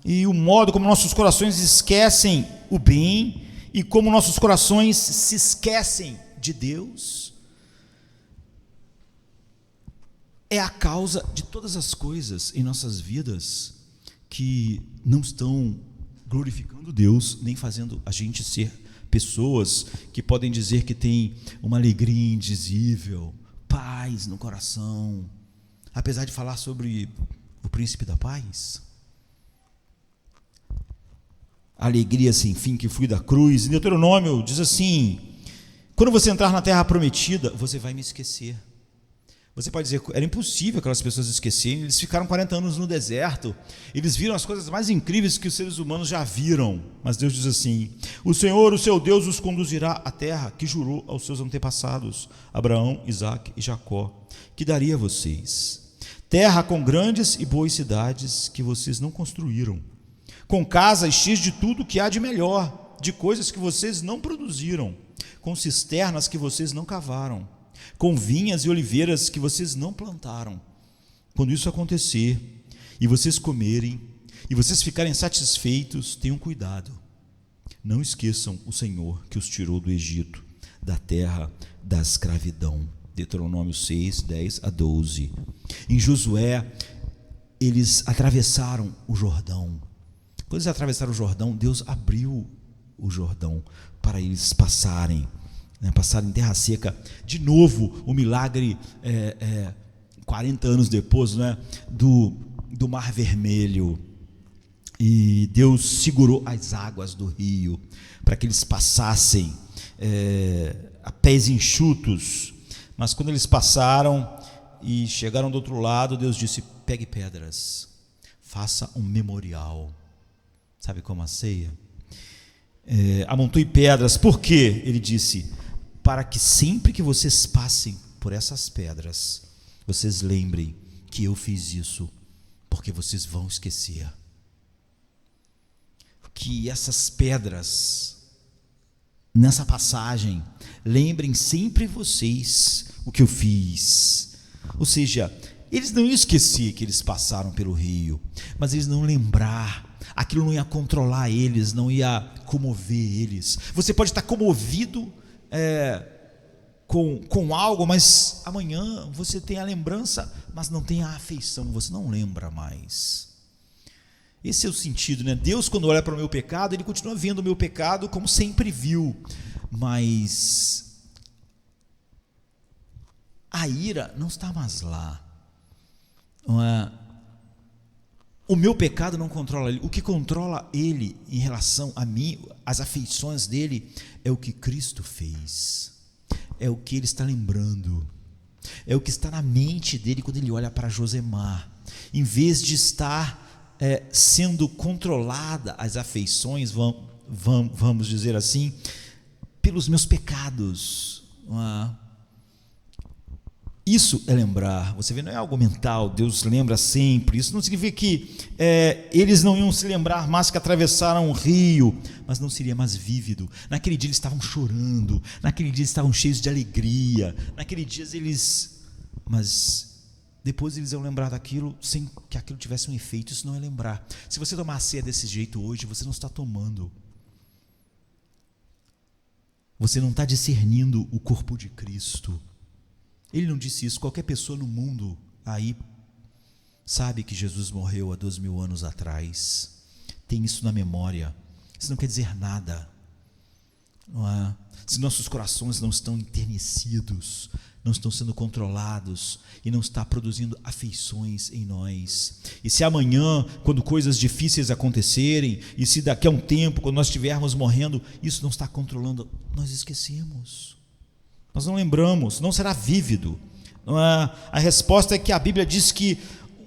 E o modo como nossos corações esquecem o bem, e como nossos corações se esquecem de Deus, é a causa de todas as coisas em nossas vidas que não estão glorificando Deus, nem fazendo a gente ser pessoas que podem dizer que tem uma alegria indizível, paz no coração, apesar de falar sobre o príncipe da paz, a alegria sem fim que flui da cruz. Em Deuteronômio diz assim: quando você entrar na terra prometida, você vai me esquecer. Você pode dizer: era impossível aquelas pessoas esquecerem, eles ficaram 40 anos no deserto, eles viram as coisas mais incríveis que os seres humanos já viram. Mas Deus diz assim: o Senhor, o seu Deus, os conduzirá à terra que jurou aos seus antepassados, Abraão, Isaque e Jacó, que daria a vocês, terra com grandes e boas cidades que vocês não construíram, com casas cheias de tudo que há de melhor, de coisas que vocês não produziram, com cisternas que vocês não cavaram, com vinhas e oliveiras que vocês não plantaram. Quando isso acontecer, e vocês comerem, e vocês ficarem satisfeitos, tenham cuidado, não esqueçam o Senhor que os tirou do Egito, da terra da escravidão. Deuteronômio 6, 10 a 12. Em Josué, eles atravessaram o Jordão. Quando eles atravessaram o Jordão, Deus abriu o Jordão para eles passarem em terra seca. De novo, o milagre, 40 anos depois, do Mar Vermelho. E Deus segurou as águas do rio para que eles passassem a pés enxutos. Mas quando eles passaram e chegaram do outro lado, Deus disse: pegue pedras, faça um memorial. Sabe como a ceia? Amontoe pedras. Por quê? Ele disse: para que sempre que vocês passem por essas pedras, vocês lembrem que eu fiz isso, porque vocês vão esquecer. Que essas pedras, nessa passagem, lembrem sempre vocês o que eu fiz. Ou seja, eles não iam esquecer que eles passaram pelo rio, mas eles não iam lembrar. Aquilo não ia controlar eles, não ia comover eles. Você pode estar comovido com algo, mas amanhã você tem a lembrança, mas não tem a afeição, você não lembra mais. Esse é o sentido, né? Deus, quando olha para o meu pecado, Ele continua vendo o meu pecado como sempre viu, mas a ira não está mais lá. O meu pecado não controla Ele. O que controla Ele em relação a mim, as afeições dEle, é o que Cristo fez, é o que Ele está lembrando, é o que está na mente dEle quando Ele olha para Josemar. Em vez de estar sendo controlada as afeições, vamos dizer assim, pelos meus pecados. Isso é lembrar. Você vê, não é algo mental. Deus lembra sempre. Isso não significa que eles não iam se lembrar mais que atravessaram o rio, mas não seria mais vívido. Naquele dia eles estavam chorando, naquele dia eles estavam cheios de alegria, naquele dia mas depois eles iam lembrar daquilo sem que aquilo tivesse um efeito. Isso não é lembrar. Se você tomar a ceia desse jeito hoje, você não está tomando. Você não está discernindo o corpo de Cristo. Ele não disse isso. Qualquer pessoa no mundo aí sabe que Jesus morreu há 2000 anos atrás. Tem isso na memória. Isso não quer dizer nada. Não é? Se nossos corações não estão enternecidos, não estão sendo controlados e não está produzindo afeições em nós. E se amanhã, quando coisas difíceis acontecerem, e se daqui a um tempo, quando nós estivermos morrendo, isso não está controlando, nós esquecemos. Nós não lembramos, não será vívido. Não é? A resposta é que a Bíblia diz que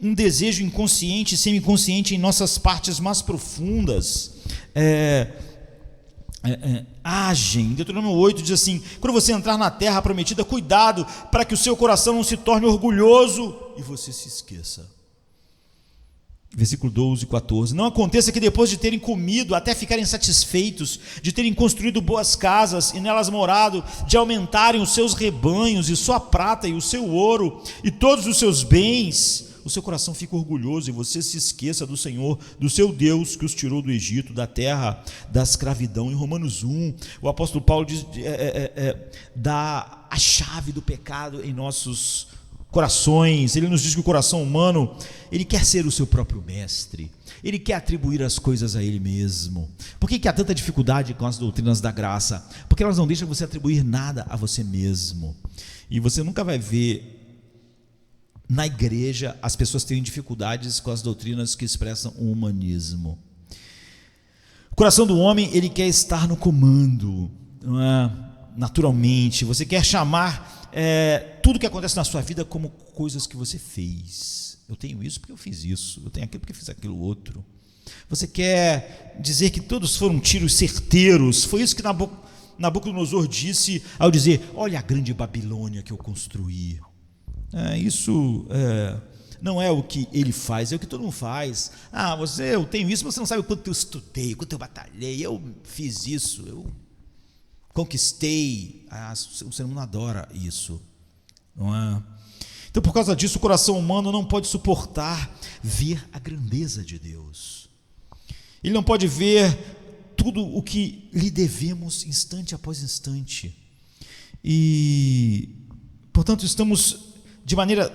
um desejo inconsciente e semi-consciente em nossas partes mais profundas agem. Deuteronômio 8 diz assim: quando você entrar na terra prometida, cuidado para que o seu coração não se torne orgulhoso e você se esqueça. Versículo 12 e 14: não aconteça que depois de terem comido até ficarem satisfeitos, de terem construído boas casas e nelas morado, de aumentarem os seus rebanhos e sua prata e o seu ouro e todos os seus bens, o seu coração fica orgulhoso e você se esqueça do Senhor, do seu Deus, que os tirou do Egito, da terra da escravidão. Em Romanos 1, o apóstolo Paulo dá a chave do pecado em nossos corações. Ele nos diz que o coração humano, ele quer ser o seu próprio mestre, ele quer atribuir as coisas a ele mesmo. Por que há tanta dificuldade com as doutrinas da graça? Porque elas não deixam você atribuir nada a você mesmo. E você nunca vai ver na igreja as pessoas terem dificuldades com as doutrinas que expressam o humanismo. O coração do homem, ele quer estar no comando, não é? Naturalmente. Você quer chamar tudo que acontece na sua vida como coisas que você fez. Eu tenho isso porque eu fiz isso, eu tenho aquilo porque eu fiz aquilo outro. Você quer dizer que todos foram tiros certeiros. Foi isso que Nabucodonosor disse ao dizer: olha a grande Babilônia que eu construí. Isso não é o que ele faz, é o que todo mundo faz. Eu tenho isso, você não sabe o quanto eu estudei, o quanto eu batalhei, eu fiz isso, eu conquistei. O ser humano adora isso, não é? Então, por causa disso, o coração humano não pode suportar ver a grandeza de Deus. Ele não pode ver tudo o que lhe devemos instante após instante. E, portanto, estamos de maneira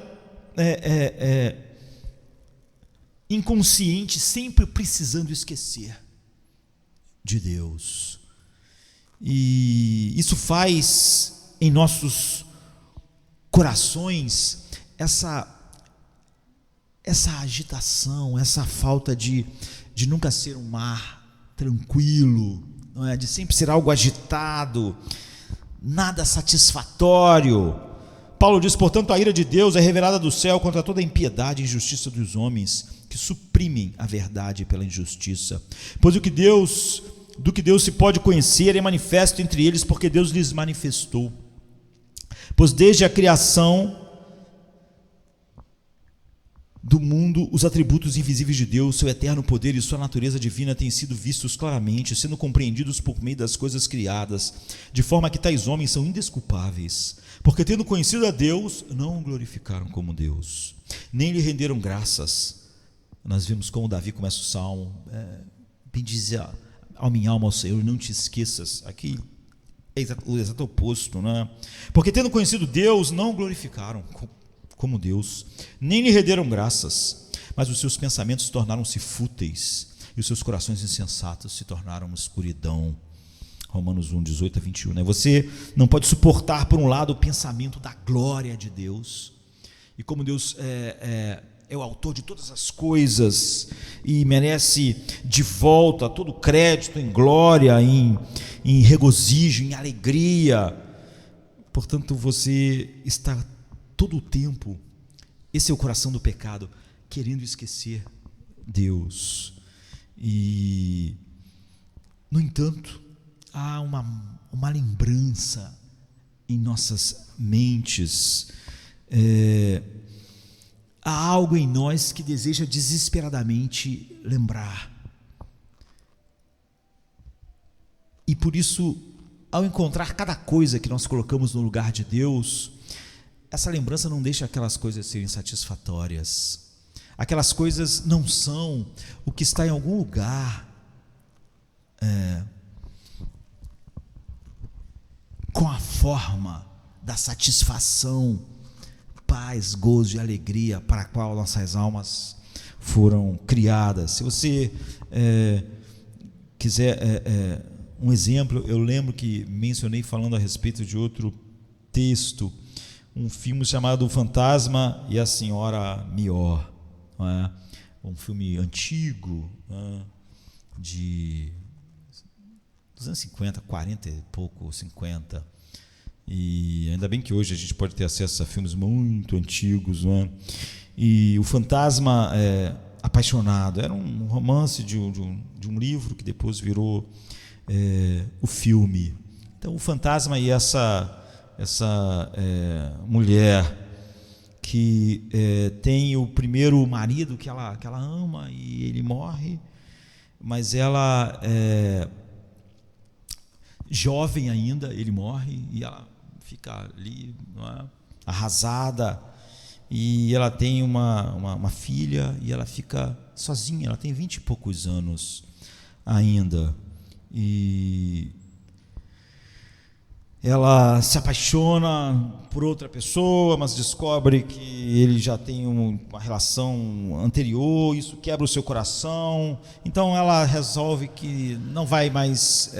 inconsciente, sempre precisando esquecer de Deus. E isso faz em nossos corações essa agitação, essa falta de nunca ser um mar tranquilo, não é? De sempre ser algo agitado, nada satisfatório. Paulo diz: portanto, a ira de Deus é revelada do céu contra toda a impiedade e injustiça dos homens, que suprimem a verdade pela injustiça. Pois do que Deus se pode conhecer é manifesto entre eles, porque Deus lhes manifestou. Pois desde a criação do mundo, os atributos invisíveis de Deus, seu eterno poder e sua natureza divina têm sido vistos claramente, sendo compreendidos por meio das coisas criadas, de forma que tais homens são indesculpáveis, porque tendo conhecido a Deus, não o glorificaram como Deus, nem lhe renderam graças. Nós vimos como Davi começa o salmo: bendize a minha alma ao Senhor, não te esqueças. Aqui é o exato oposto, né? Porque tendo conhecido Deus, não o glorificaram como Deus, nem lhe renderam graças, mas os seus pensamentos tornaram-se fúteis, e os seus corações insensatos se tornaram uma escuridão. Romanos 1, 18 a 21, né? Você não pode suportar, por um lado, o pensamento da glória de Deus, e como Deus é o autor de todas as coisas, e merece de volta todo o crédito em glória, em regozijo, em alegria. Portanto, você está todo o tempo, esse é o coração do pecado, querendo esquecer Deus. E, no entanto, há uma lembrança em nossas mentes, há algo em nós que deseja desesperadamente lembrar. E por isso, ao encontrar cada coisa que nós colocamos no lugar de Deus, essa lembrança não deixa aquelas coisas serem satisfatórias. Aquelas coisas não são o que está em algum lugar com a forma da satisfação, paz, gozo e alegria para a qual nossas almas foram criadas. Se você quiser um exemplo, eu lembro que mencionei falando a respeito de outro texto, um filme chamado O Fantasma e a Senhora Mior, não é? Um filme antigo, dos anos 50, 40 e pouco, 50, e ainda bem que hoje a gente pode ter acesso a filmes muito antigos, não é? E o Fantasma Apaixonado era um romance de um livro que depois virou o filme. Então o fantasma e essa mulher que tem o primeiro marido que ela ama e ele morre, mas ela jovem ainda, ele morre e ela fica ali, não é? Arrasada, e ela tem uma filha e ela fica sozinha, ela tem 20 e poucos anos ainda, e ela se apaixona por outra pessoa, mas descobre que ele já tem uma relação anterior, isso quebra o seu coração. Então ela resolve que não vai mais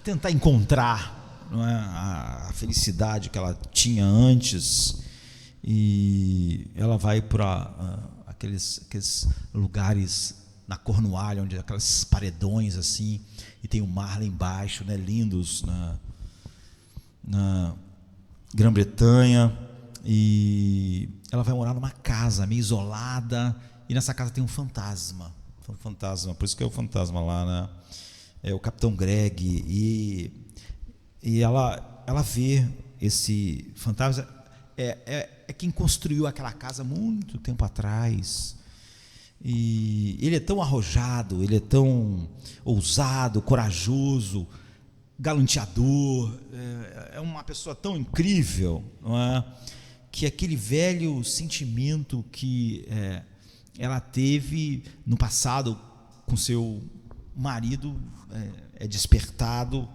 tentar encontrar, não é, a felicidade que ela tinha antes, e ela vai para aqueles lugares na Cornualha, onde aqueles paredões assim, e tem o mar lá embaixo, né, lindos, na Grã-Bretanha, e ela vai morar numa casa meio isolada, e nessa casa tem um fantasma, por isso que é o fantasma lá, né? É o Capitão Greg, e ela vê esse fantasma, é quem construiu aquela casa muito tempo atrás. E ele é tão arrojado, ele é tão ousado, corajoso, galanteador, é uma pessoa tão incrível, não é? Que aquele velho sentimento que ela teve no passado com seu marido é despertado,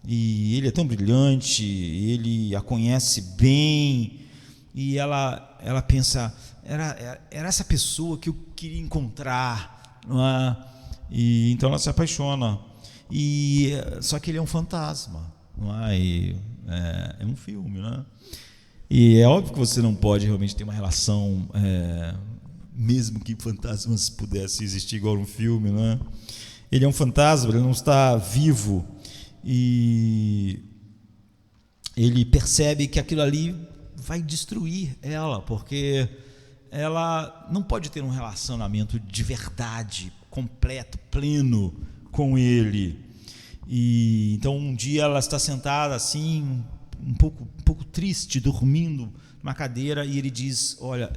e ele é tão brilhante, ele a conhece bem, e ela pensa, era essa pessoa que eu queria encontrar, não é? E então ela se apaixona, E só que ele é um fantasma, não é? É um filme, né? E é óbvio que você não pode realmente ter uma relação, mesmo que fantasmas pudessem existir igual um filme, né? Ele é um fantasma, ele não está vivo, e ele percebe que aquilo ali vai destruir ela, porque ela não pode ter um relacionamento de verdade, completo, pleno com ele. E então um dia ela está sentada assim, um pouco triste, dormindo numa cadeira, e ele diz: olha,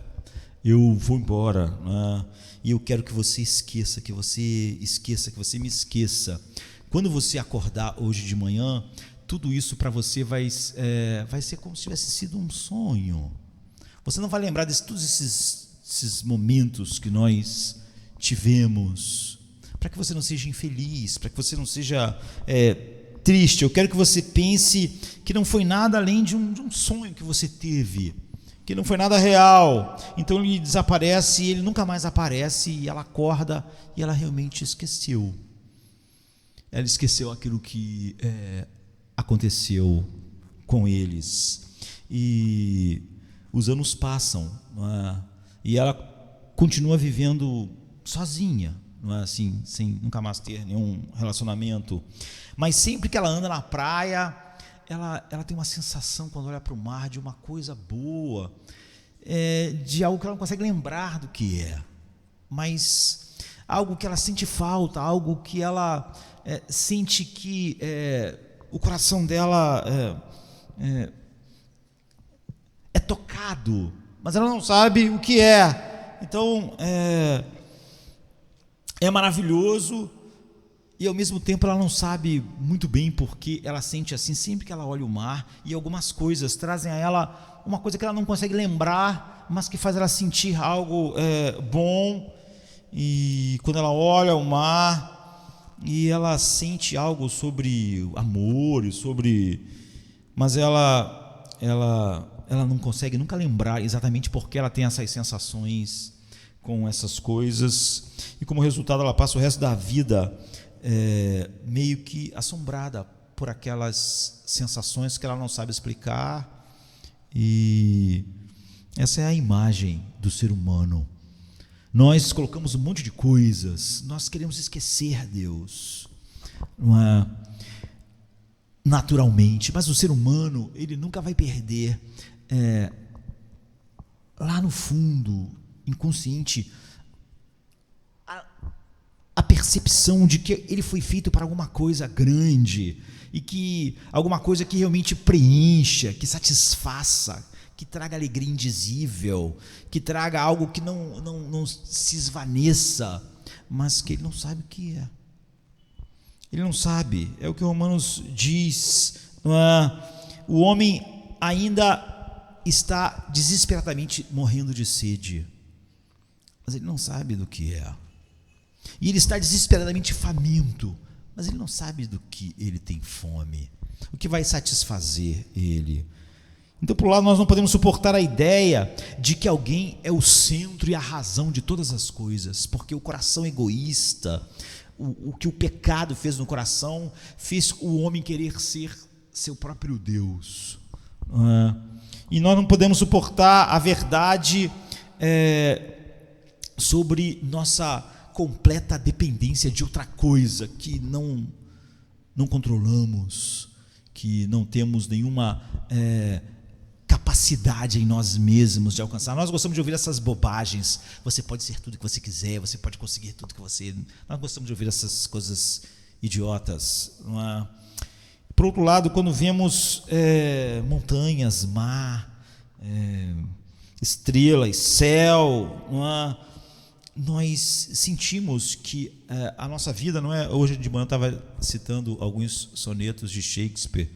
eu vou embora, né? E eu quero que você esqueça, que você me esqueça. Quando você acordar hoje de manhã, tudo isso para você vai ser como se tivesse sido um sonho. Você não vai lembrar de todos esses momentos que nós tivemos, para que você não seja infeliz, para que você não seja triste. Eu quero que você pense que não foi nada além de um sonho que você teve, que não foi nada real. Então ele desaparece, e ele nunca mais aparece, e ela acorda e ela realmente esqueceu. Ela esqueceu aquilo que aconteceu com eles. E os anos passam, não é? E ela continua vivendo sozinha, não é? Assim, sem nunca mais ter nenhum relacionamento. Mas sempre que ela anda na praia, ela tem uma sensação, quando olha para o mar, de uma coisa boa, de algo que ela não consegue lembrar do que é, mas algo que ela sente falta, algo que ela sente que o coração dela é tocado, mas ela não sabe o que é. Então é maravilhoso, e ao mesmo tempo ela não sabe muito bem porque ela sente assim sempre que ela olha o mar, e algumas coisas trazem a ela uma coisa que ela não consegue lembrar, mas que faz ela sentir algo bom. E quando ela olha o mar, e ela sente algo sobre amor, mas ela não consegue nunca lembrar exatamente porque ela tem essas sensações com essas coisas, e como resultado ela passa o resto da vida meio que assombrada por aquelas sensações que ela não sabe explicar. E essa é a imagem do ser humano. Nós colocamos um monte de coisas, nós queremos esquecer Deus, não é? Naturalmente, mas o ser humano, ele nunca vai perder lá no fundo, inconsciente, a percepção de que ele foi feito para alguma coisa grande, e que alguma coisa que realmente preencha, que satisfaça, que traga alegria indizível, que traga algo que não se esvaneça, mas que ele não sabe o que é. Ele não sabe, é o que Romanos diz, não é? O homem ainda está desesperadamente morrendo de sede, mas ele não sabe do que é. E ele está desesperadamente faminto, mas ele não sabe do que ele tem fome, o que vai satisfazer ele. Então, por um lado, nós não podemos suportar a ideia de que alguém é o centro e a razão de todas as coisas, porque o coração egoísta, o que o pecado fez no coração, fez o homem querer ser seu próprio Deus. E nós não podemos suportar a verdade sobre nossa completa dependência de outra coisa que não controlamos, que não temos nenhuma capacidade em nós mesmos de alcançar. Nós gostamos de ouvir essas bobagens: você pode ser tudo que você quiser, você pode conseguir tudo que você... Nós gostamos de ouvir essas coisas idiotas, não é? Por outro lado, quando vemos montanhas, mar, estrelas, céu, não é? Nós sentimos que a nossa vida não é... Hoje de manhã eu estava citando alguns sonetos de Shakespeare.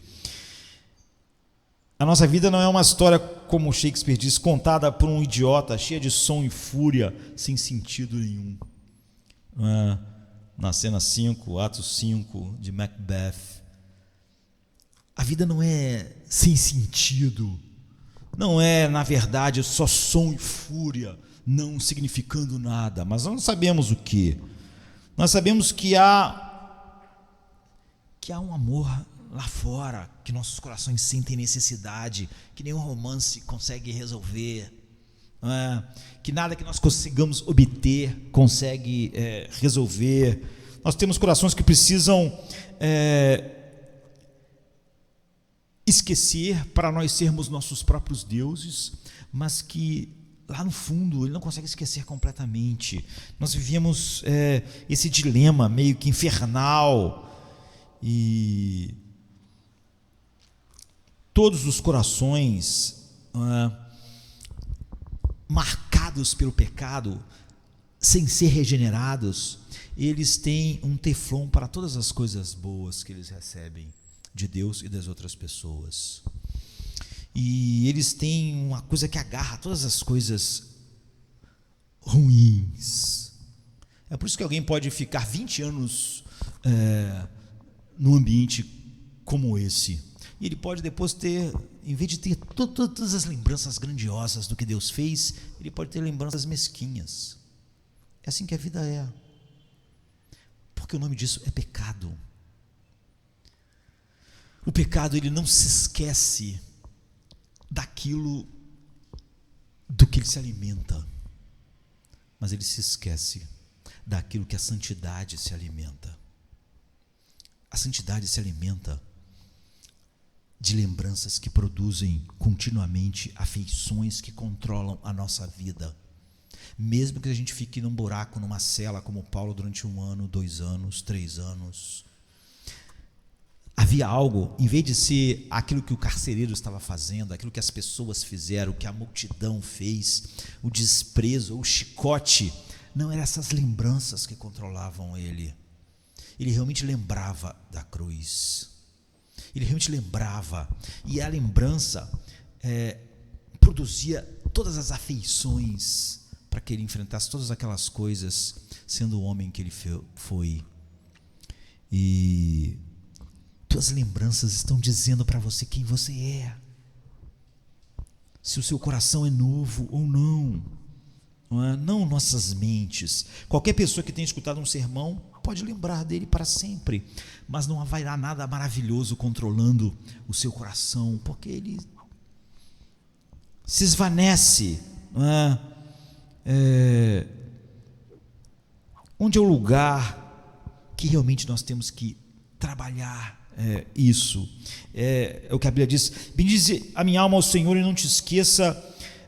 A nossa vida não é uma história, como Shakespeare diz, contada por um idiota, cheia de som e fúria, sem sentido nenhum. Na cena 5, ato 5 de Macbeth, a vida não é sem sentido, não é, na verdade, só som e fúria, não significando nada, mas nós não sabemos o que. Nós sabemos que há que há um amor lá fora, que nossos corações sentem necessidade, que nenhum romance consegue resolver, não é? Que nada que nós consigamos obter consegue resolver. Nós temos corações que precisam esquecer para nós sermos nossos próprios deuses, mas que lá no fundo ele não consegue esquecer completamente. Nós vivíamos esse dilema meio que infernal, e todos os corações marcados pelo pecado, sem ser regenerados, eles têm um teflon para todas as coisas boas que eles recebem de Deus e das outras pessoas. E eles têm uma coisa que agarra todas as coisas ruins. É por isso que alguém pode ficar 20 anos num ambiente como esse. E ele pode depois ter, em vez de ter todas as lembranças grandiosas do que Deus fez, ele pode ter lembranças mesquinhas. É assim que a vida é. Porque o nome disso é pecado. O pecado, ele não se esquece daquilo do que ele se alimenta, mas ele se esquece daquilo que a santidade se alimenta. A santidade se alimenta de lembranças que produzem continuamente afeições que controlam a nossa vida. Mesmo que a gente fique num buraco, numa cela, como Paulo, durante 1 ano, 2 anos, 3 anos, havia algo, em vez de ser aquilo que o carcereiro estava fazendo, aquilo que as pessoas fizeram, que a multidão fez, o desprezo, o chicote, não eram essas lembranças que controlavam ele. Ele realmente lembrava da cruz. Ele realmente lembrava. E a lembrança produzia todas as afeições para que ele enfrentasse todas aquelas coisas, sendo o homem que ele foi. E tuas lembranças estão dizendo para você quem você é. Se o seu coração é novo ou não. Não nossas mentes. Qualquer pessoa que tenha escutado um sermão pode lembrar dele para sempre, mas não haverá nada maravilhoso controlando o seu coração, porque ele se esvanece. Onde é o lugar que realmente nós temos que trabalhar isso? É o que a Bíblia diz: bendize a minha alma ao Senhor e não te esqueça.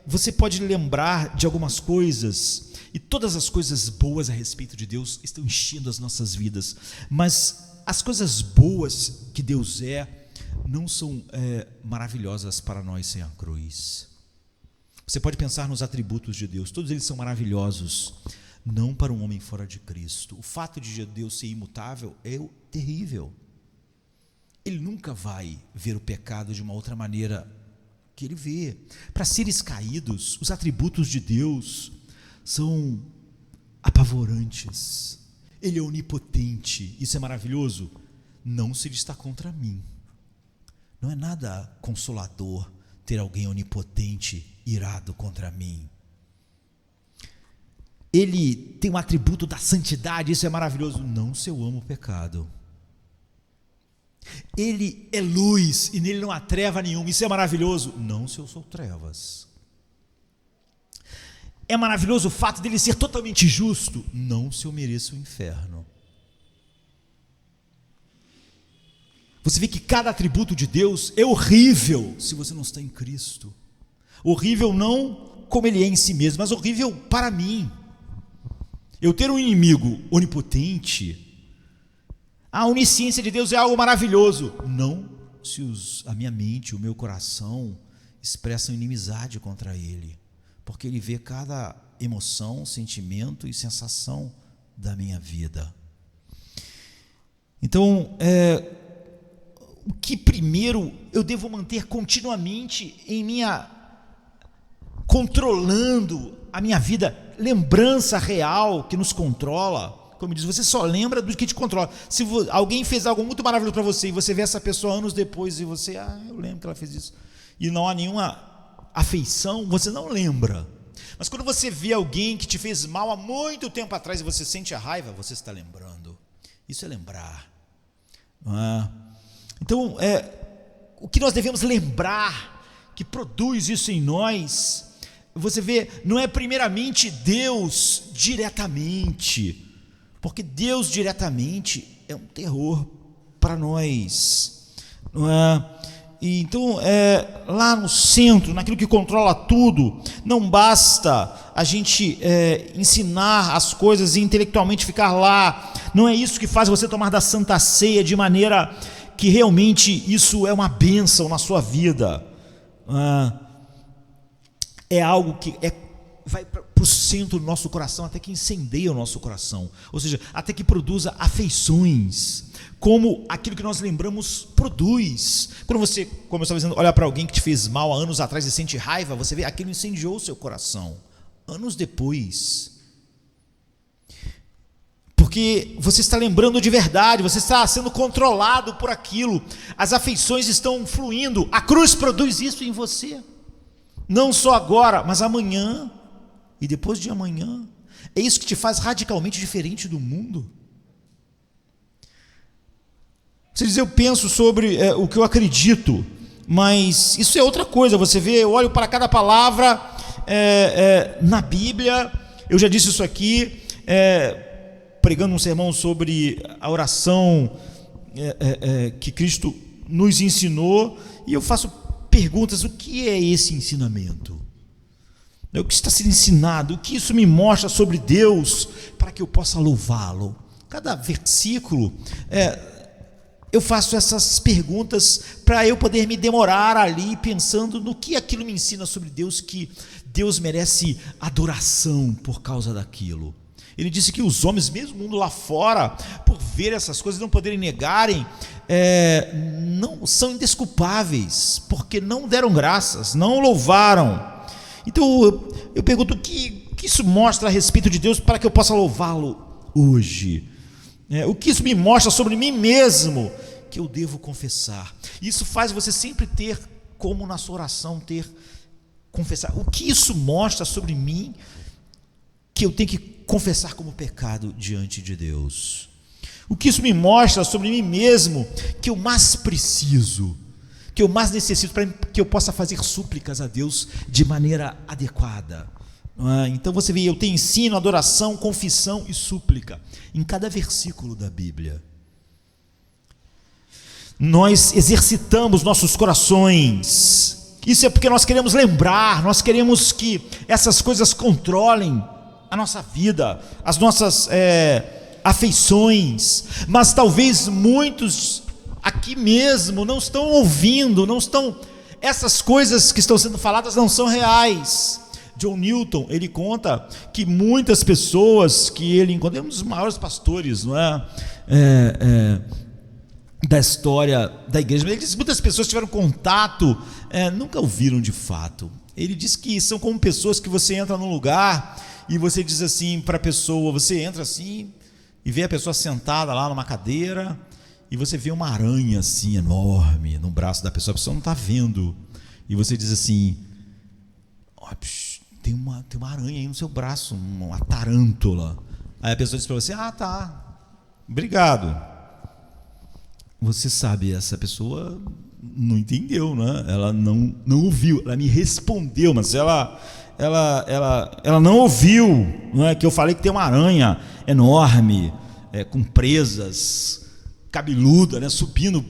Você pode lembrar de algumas coisas, e todas as coisas boas a respeito de Deus estão enchendo as nossas vidas, mas as coisas boas que Deus não são maravilhosas para nós sem a cruz. Você pode pensar nos atributos de Deus, todos eles são maravilhosos, não para um homem fora de Cristo. O fato de Deus ser imutável é terrível. Ele nunca vai ver o pecado de uma outra maneira que ele vê. Para seres caídos, os atributos de Deus são apavorantes. Ele é onipotente. Isso é maravilhoso? Não, se ele está contra mim. Não é nada consolador ter alguém onipotente irado contra mim. Ele tem um atributo da santidade. Isso é maravilhoso? Não, se eu amo o pecado. Ele é luz e nele não há treva nenhuma. Isso é maravilhoso? Não, se eu sou trevas. É maravilhoso o fato dele ser totalmente justo? Não, se eu mereço o inferno. Você vê que cada atributo de Deus é horrível se você não está em Cristo. Horrível não como ele é em si mesmo, mas horrível para mim. Eu ter um inimigo onipotente. A onisciência de Deus é algo maravilhoso. Não se a minha mente, o meu coração expressam inimizade contra ele, porque ele vê cada emoção, sentimento e sensação da minha vida. Então, o que primeiro eu devo manter continuamente controlando a minha vida, lembrança real que nos controla. Como diz, você só lembra do que te controla. Se alguém fez algo muito maravilhoso para você e você vê essa pessoa anos depois e você, eu lembro que ela fez isso, e não há nenhuma afeição, você não lembra. Mas quando você vê alguém que te fez mal há muito tempo atrás e você sente a raiva, você está lembrando. Isso é lembrar. não é? Então, o que nós devemos lembrar que produz isso em nós, você vê, não é primeiramente Deus diretamente, porque Deus diretamente é um terror para nós, não é? E então, lá no centro, naquilo que controla tudo, não basta a gente ensinar as coisas e intelectualmente ficar lá. Não é isso que faz você tomar da Santa Ceia de maneira que realmente isso é uma bênção na sua vida. É algo que vai para o centro do nosso coração, até que incendeia o nosso coração, ou seja, até que produza afeições, como aquilo que nós lembramos produz. Quando você, como eu estava dizendo, olha para alguém que te fez mal há anos atrás e sente raiva, você vê, aquilo incendiou o seu coração, anos depois, porque você está lembrando de verdade, você está sendo controlado por aquilo, as afeições estão fluindo, a cruz produz isso em você, não só agora, mas amanhã, e depois de amanhã. É isso que te faz radicalmente diferente do mundo. Você diz, eu penso sobre o que eu acredito, mas isso é outra coisa. Você vê, eu olho para cada palavra na Bíblia. Eu já disse isso aqui, pregando um sermão sobre a oração que Cristo nos ensinou, e eu faço perguntas: o que é esse ensinamento? O que está sendo ensinado? O que isso me mostra sobre Deus para que eu possa louvá-lo? Cada versículo, eu faço essas perguntas para eu poder me demorar ali pensando no que aquilo me ensina sobre Deus, que Deus merece adoração por causa daquilo. Ele disse que os homens, mesmo o mundo lá fora, por ver essas coisas, não poderem negarem, não são indesculpáveis, porque não deram graças, não louvaram. Então eu pergunto, o que isso mostra a respeito de Deus para que eu possa louvá-lo hoje? O que isso me mostra sobre mim mesmo que eu devo confessar? Isso faz você sempre ter, como na sua oração, confessar. O que isso mostra sobre mim que eu tenho que confessar como pecado diante de Deus? O que isso me mostra sobre mim mesmo que eu mais preciso, que eu mais necessito, para que eu possa fazer súplicas a Deus de maneira adequada? Então você vê, eu tenho ensino, adoração, confissão e súplica em cada versículo da Bíblia. Nós exercitamos nossos corações. Isso é porque nós queremos lembrar, nós queremos que essas coisas controlem a nossa vida, as nossas afeições. Mas talvez muitos aqui mesmo não estão ouvindo, essas coisas que estão sendo faladas não são reais. John Newton, ele conta que muitas pessoas que ele encontra, um dos maiores pastores, não da história da igreja, mas ele diz que muitas pessoas tiveram contato, nunca ouviram de fato. Ele diz que são como pessoas que você entra num lugar e você diz assim para a pessoa, você entra assim e vê a pessoa sentada lá numa cadeira e você vê uma aranha assim enorme no braço da pessoa, a pessoa não está vendo, e você diz assim: tem uma aranha aí no seu braço, uma tarântula. Aí a pessoa diz para você: ah, tá, obrigado. Você sabe, essa pessoa não entendeu, né? Ela não ouviu, ela me respondeu, mas ela não ouviu, não é? Que eu falei que tem uma aranha enorme, com presas, cabeluda, né? Subindo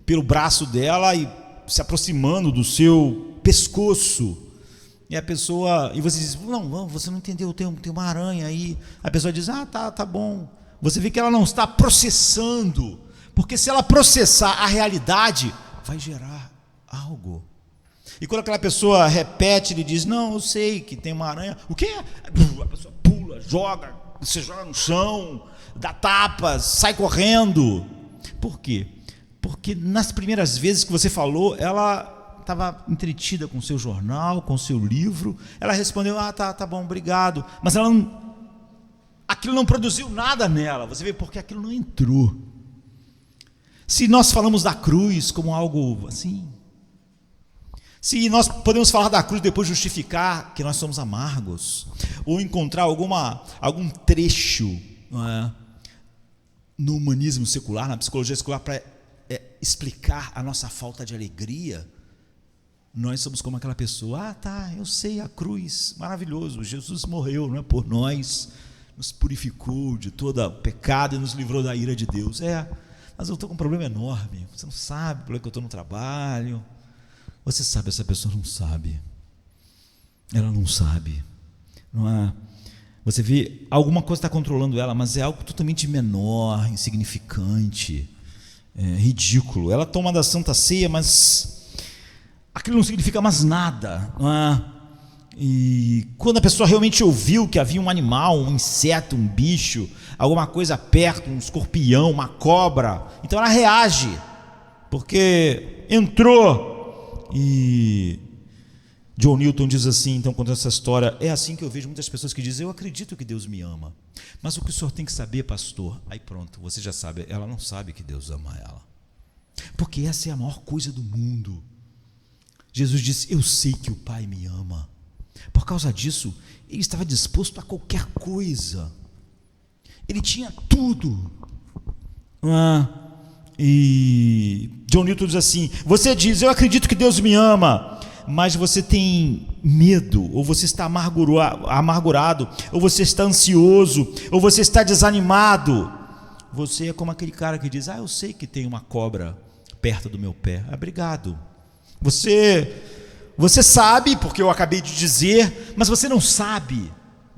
pelo braço dela e se aproximando do seu pescoço. E a pessoa, e você diz: não, você não entendeu, tem uma aranha aí. A pessoa diz: ah, tá bom. Você vê que ela não está processando, porque se ela processar a realidade, vai gerar algo. E quando aquela pessoa repete, ele diz: não, eu sei que tem uma aranha. O quê? A pessoa pula, você joga no chão, dá tapas, sai correndo. Por quê? Porque nas primeiras vezes que você falou, ela estava entretida com o seu jornal, com o seu livro. Ela respondeu: ah, tá bom, obrigado. Mas aquilo não produziu nada nela. Você vê, porque aquilo não entrou. Se nós falamos da cruz como algo assim, se nós podemos falar da cruz e depois justificar que nós somos amargos, ou encontrar algum trecho, não é, no humanismo secular, na psicologia secular, para explicar a nossa falta de alegria, nós somos como aquela pessoa: tá, eu sei, a cruz, maravilhoso, Jesus morreu, não é, por nós, nos purificou de todo o pecado e nos livrou da ira de Deus. Mas eu estou com um problema enorme, você não sabe por que eu estou no trabalho. Você sabe, essa pessoa não sabe, ela não sabe, não é? Você vê, alguma coisa está controlando ela, mas é algo totalmente menor, insignificante, ridículo. Ela toma da Santa Ceia, mas aquilo não significa mais nada, não é? E quando a pessoa realmente ouviu que havia um animal, um inseto, um bicho, alguma coisa perto, um escorpião, uma cobra, então ela reage, porque entrou. E John Newton diz assim, então, contando essa história: é assim que eu vejo muitas pessoas que dizem: eu acredito que Deus me ama, mas o que o senhor tem que saber, pastor? Aí pronto, você já sabe, ela não sabe que Deus ama ela, porque essa é a maior coisa do mundo. Jesus disse: eu sei que o Pai me ama. Por causa disso, ele estava disposto a qualquer coisa, ele tinha tudo. E John Newton diz assim: você diz, eu acredito que Deus me ama, mas você tem medo, ou você está amargurado, ou você está ansioso, ou você está desanimado. Você é como aquele cara que diz: eu sei que tem uma cobra perto do meu pé. Obrigado. Você sabe, porque eu acabei de dizer, mas você não sabe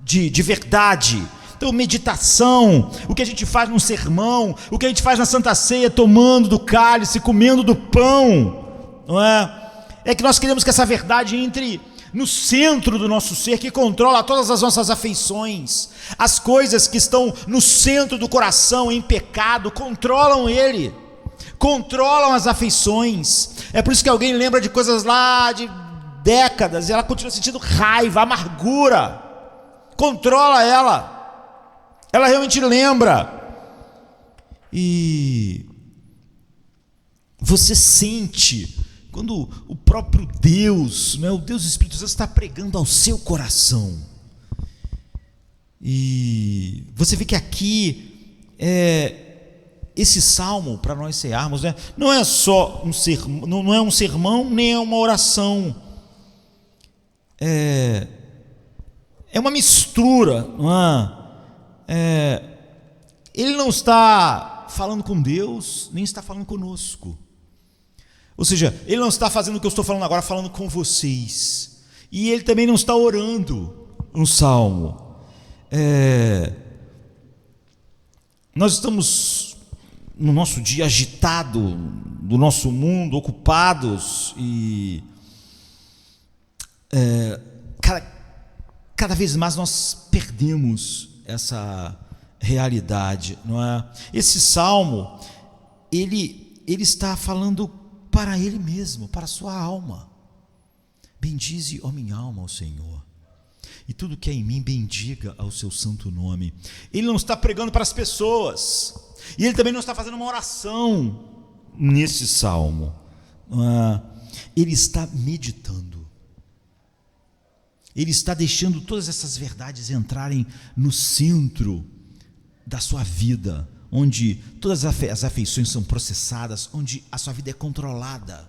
de verdade. Então, meditação, o que a gente faz num sermão, o que a gente faz na Santa Ceia, tomando do cálice, comendo do pão, não é? É que nós queremos que essa verdade entre no centro do nosso ser, que controla todas as nossas afeições. As coisas que estão no centro do coração, em pecado, controlam ele, controlam as afeições. É por isso que alguém lembra de coisas lá de décadas e ela continua sentindo raiva, amargura, controla ela. Ela realmente lembra, e você sente quando o próprio Deus, o Deus Espírito Santo, está pregando ao seu coração. E você vê que aqui esse salmo, para nós cearmos, não é só um sermão, não é um sermão, nem é uma oração, é uma mistura, não é? Ele não está falando com Deus, nem está falando conosco. Ou seja, ele não está fazendo o que eu estou falando agora, falando com vocês. E ele também não está orando no salmo. Nós estamos no nosso dia agitado, do nosso mundo, ocupados, e cada vez mais nós perdemos essa realidade, não é? Esse salmo, ele está falando para ele mesmo, para a sua alma. Bendize, ó minha alma, ao Senhor, e tudo que é em mim bendiga ao seu santo nome. Ele não está pregando para as pessoas, e ele também não está fazendo uma oração nesse salmo, não é? Ele está meditando. Ele está deixando todas essas verdades entrarem no centro da sua vida, onde todas as afeições são processadas, onde a sua vida é controlada,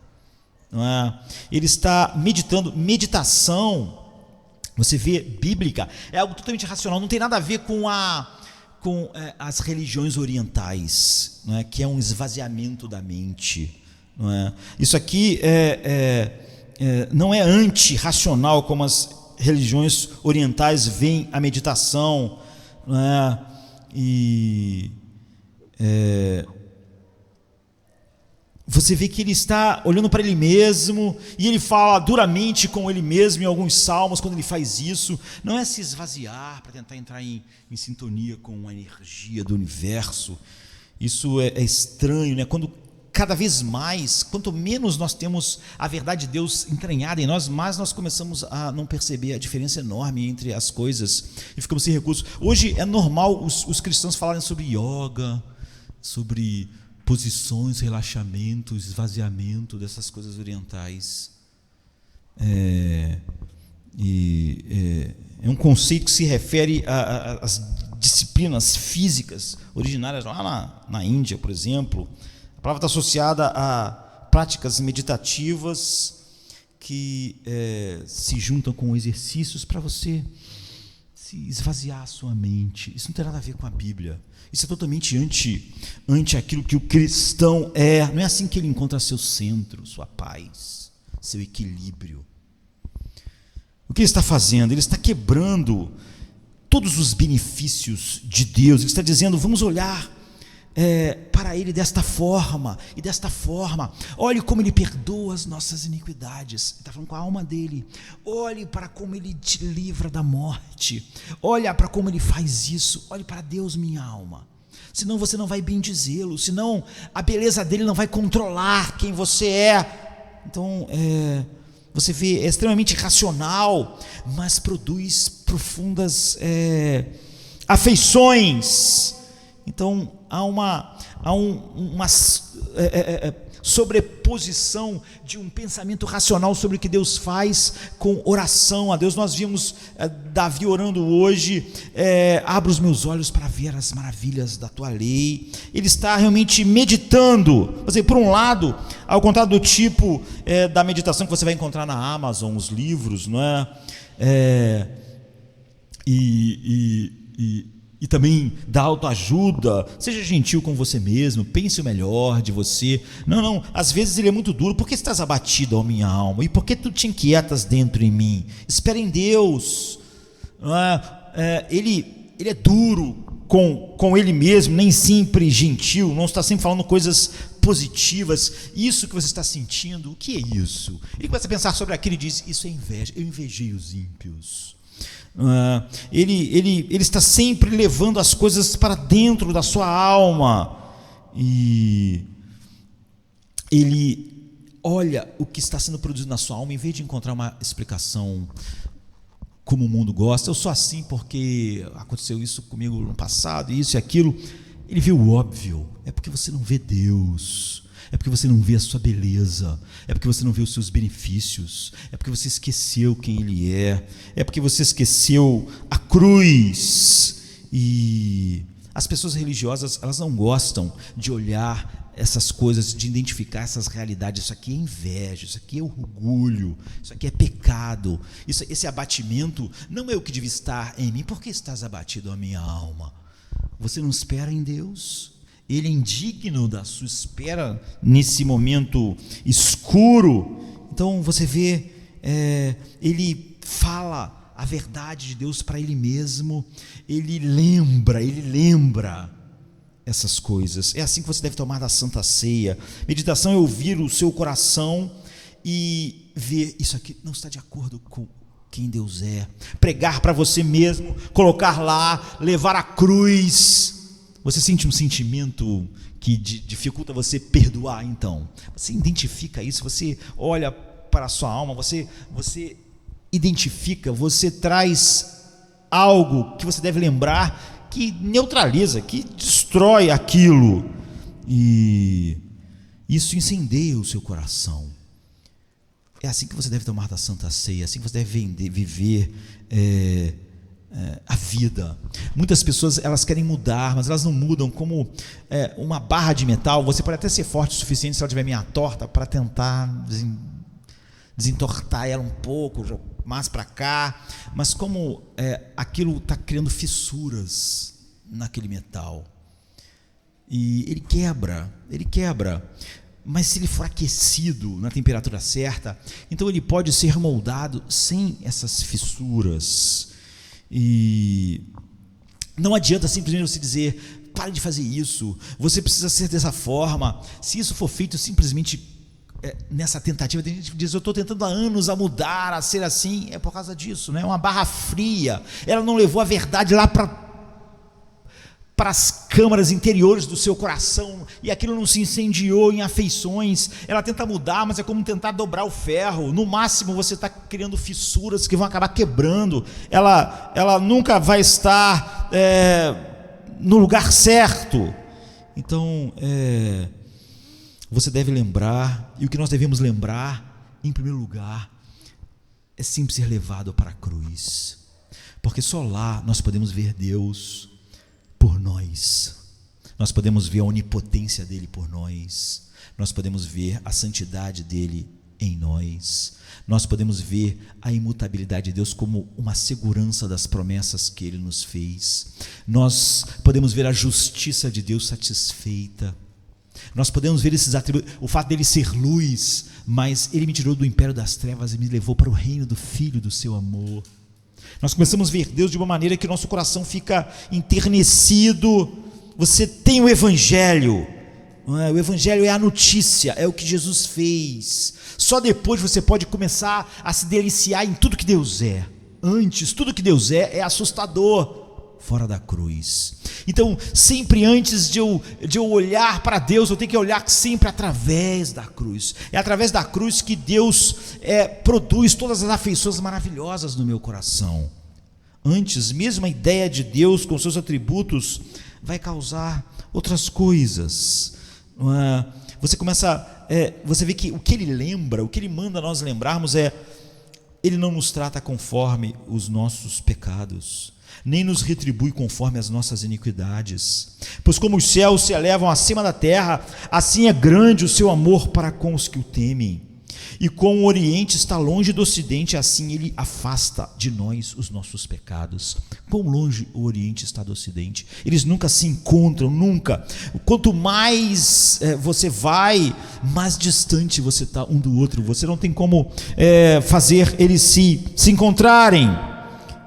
não é? Ele está meditando. Meditação, você vê, bíblica, é algo totalmente racional, não tem nada a ver com as religiões orientais, não é? Que é um esvaziamento da mente, não é? Isso aqui não é antirracional como as religiões orientais veem a meditação, não é? Você vê que ele está olhando para ele mesmo, e ele fala duramente com ele mesmo em alguns salmos. Quando ele faz isso, não é se esvaziar para tentar entrar em sintonia com a energia do universo. Isso é estranho, né? Quando cada vez mais, quanto menos nós temos a verdade de Deus entranhada em nós, mais nós começamos a não perceber a diferença enorme entre as coisas e ficamos sem recursos. Hoje é normal os cristãos falarem sobre yoga, sobre posições, relaxamento, esvaziamento dessas coisas orientais. E é um conceito que se refere às disciplinas físicas originárias lá na Índia, por exemplo. A palavra está associada a práticas meditativas que se juntam com exercícios para você se esvaziar a sua mente. Isso não tem nada a ver com a Bíblia. Isso é totalmente ante aquilo que o cristão é. Não é assim que ele encontra seu centro, sua paz, seu equilíbrio. O que ele está fazendo? Ele está quebrando todos os benefícios de Deus. Ele está dizendo, vamos olhar para Ele desta forma, e desta forma, olhe como Ele perdoa as nossas iniquidades. Ele está falando com a alma dele. Olhe para como Ele te livra da morte, olha para como Ele faz isso. Olhe para Deus, minha alma, senão você não vai bendizê-lo, senão a beleza dele não vai controlar quem você é. Então, você vê, é extremamente racional, mas produz profundas afeições. Então há uma sobreposição de um pensamento racional sobre o que Deus faz com oração a Deus. Nós vimos Davi orando hoje, abra os meus olhos para ver as maravilhas da tua lei. Ele está realmente meditando. Por um lado, ao contrário do tipo da meditação que você vai encontrar na Amazon, os livros, não é? E também da autoajuda. Seja gentil com você mesmo, pense o melhor de você. Não, às vezes ele é muito duro. Por que estás abatido, ó minha alma? E por que tu te inquietas dentro em mim? Espera em Deus. Ele é duro com ele mesmo, nem sempre gentil, não está sempre falando coisas positivas. Isso que você está sentindo, o que é isso? Ele começa a pensar sobre aquilo e diz, isso é inveja, eu invejei os ímpios. Ele está sempre levando as coisas para dentro da sua alma, e ele olha o que está sendo produzido na sua alma, em vez de encontrar uma explicação como o mundo gosta. Eu sou assim porque aconteceu isso comigo no passado, isso e aquilo. Ele vê o óbvio. É porque você não vê Deus, é porque você não vê a sua beleza, é porque você não vê os seus benefícios, é porque você esqueceu quem Ele é porque você esqueceu a cruz. E as pessoas religiosas, elas não gostam de olhar essas coisas, de identificar essas realidades. Isso aqui é inveja, isso aqui é orgulho, isso aqui é pecado, esse abatimento não é o que deve estar em mim. Por que estás abatido, a minha alma? Você não espera em Deus? Ele é indigno da sua espera nesse momento escuro. Então você vê, ele fala a verdade de Deus para ele mesmo, ele lembra essas coisas. É assim que você deve tomar da Santa Ceia. Meditação é ouvir o seu coração e ver, isso aqui não está de acordo com quem Deus é. Pregar para você mesmo, colocar lá, levar a cruz. Você sente um sentimento que dificulta você perdoar, então você identifica isso, você olha para a sua alma, você identifica, você traz algo que você deve lembrar, que neutraliza, que destrói aquilo, e isso incendeia o seu coração. É assim que você deve tomar da Santa Ceia, é assim que você deve viver a vida. Muitas pessoas, elas querem mudar, mas elas não mudam. Como uma barra de metal, você pode até ser forte o suficiente, se ela estiver meio torta, para tentar desentortar ela um pouco, mais para cá, mas como aquilo está criando fissuras naquele metal, e ele quebra, mas se ele for aquecido na temperatura certa, então ele pode ser moldado sem essas fissuras. E não adianta simplesmente você dizer, pare de fazer isso, você precisa ser dessa forma. Se isso for feito simplesmente nessa tentativa, tem gente que diz, eu estou tentando há anos a mudar, a ser assim, é por causa disso, né? Uma barra fria, ela não levou a verdade lá para as câmaras interiores do seu coração, e aquilo não se incendiou em afeições. Ela tenta mudar, mas é como tentar dobrar o ferro. No máximo você está criando fissuras que vão acabar quebrando. Ela nunca vai estar no lugar certo. Então você deve lembrar, e o que nós devemos lembrar, em primeiro lugar, é sempre ser levado para a cruz, porque só lá nós podemos ver Deus por nós, nós podemos ver a onipotência dele por nós, nós podemos ver a santidade dele em nós, nós podemos ver a imutabilidade de Deus como uma segurança das promessas que ele nos fez, nós podemos ver a justiça de Deus satisfeita, nós podemos ver esses atributos, o fato dele ser luz, mas ele me tirou do império das trevas e me levou para o reino do Filho do seu amor. Nós começamos a ver Deus de uma maneira que o nosso coração fica enternecido. Você tem o Evangelho, o Evangelho é a notícia, é o que Jesus fez. Só depois você pode começar a se deliciar em tudo que Deus é. Antes, tudo que Deus é assustador fora da cruz. Então, sempre antes de eu olhar para Deus, eu tenho que olhar sempre através da cruz. É através da cruz que Deus produz todas as afeições maravilhosas no meu coração. Antes, mesmo a ideia de Deus com seus atributos vai causar outras coisas. Você começa, você vê que o que ele lembra, o que ele manda nós lembrarmos ele não nos trata conforme os nossos pecados, nem nos retribui conforme as nossas iniquidades. Pois como os céus se elevam acima da terra, assim é grande o seu amor para com os que o temem. E como o Oriente está longe do Ocidente, assim ele afasta de nós os nossos pecados. Quão longe o Oriente está do Ocidente? Eles nunca se encontram, nunca. Quanto mais você vai, mais distante você está um do outro. Você não tem como fazer eles se encontrarem.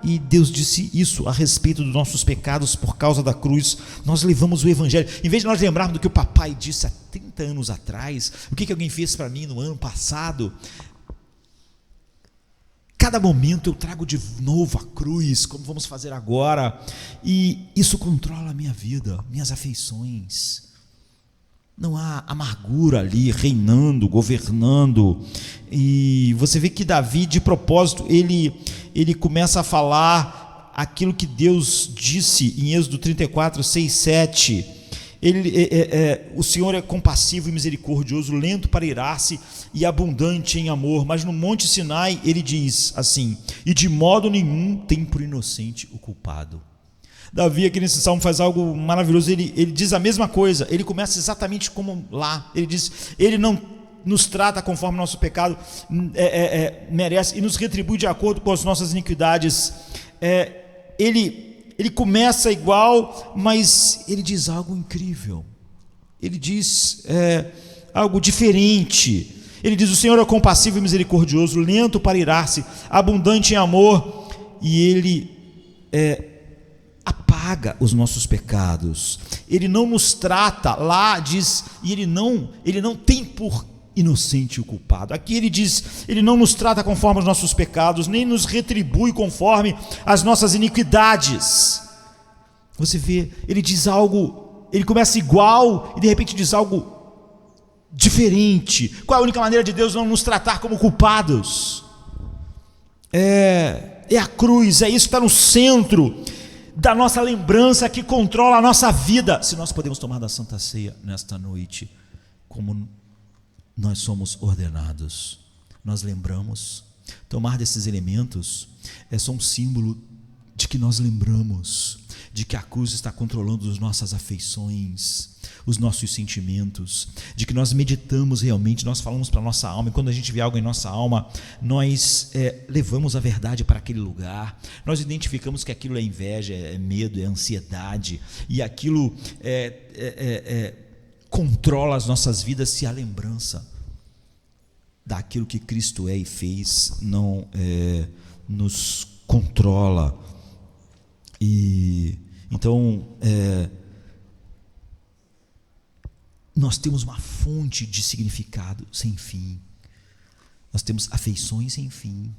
E Deus disse isso a respeito dos nossos pecados por causa da cruz. Nós levamos o Evangelho. Em vez de nós lembrarmos do que o papai disse há 30 anos atrás, o que alguém fez para mim no ano passado, cada momento eu trago de novo a cruz, como vamos fazer agora, e isso controla a minha vida, minhas afeições. Não há amargura ali reinando, governando. E você vê que Davi, de propósito, ele começa a falar aquilo que Deus disse em Êxodo 34, 6, 7. O Senhor é compassivo e misericordioso, lento para irar-se e abundante em amor. Mas no Monte Sinai ele diz assim: e de modo nenhum tem por inocente o culpado. Davi aqui nesse salmo faz algo maravilhoso, ele diz a mesma coisa, ele começa exatamente como lá, ele diz, ele não nos trata conforme nosso pecado merece e nos retribui de acordo com as nossas iniquidades. Ele começa igual, mas ele diz algo incrível, ele diz algo diferente. Ele diz: o Senhor é compassivo e misericordioso, lento para irar-se, abundante em amor, e ele apaga os nossos pecados. Ele não nos trata, lá diz, e ele não tem por inocente o culpado. Aqui ele diz, ele não nos trata conforme os nossos pecados, nem nos retribui conforme as nossas iniquidades. Você vê, ele diz algo, ele começa igual e de repente diz algo diferente. Qual é a única maneira de Deus não nos tratar como culpados? É a cruz, é isso que está no centro da nossa lembrança, que controla a nossa vida. Se nós podemos tomar da Santa Ceia nesta noite, como nós somos ordenados, nós lembramos, tomar desses elementos é só um símbolo de que nós lembramos de que a cruz está controlando as nossas afeições, os nossos sentimentos, de que nós meditamos realmente, nós falamos para a nossa alma, e quando a gente vê algo em nossa alma, nós levamos a verdade para aquele lugar, nós identificamos que aquilo é inveja, é medo, é ansiedade, e aquilo controla as nossas vidas se a lembrança daquilo que Cristo é e fez não nos controla. E então nós temos uma fonte de significado sem fim, nós temos afeições sem fim,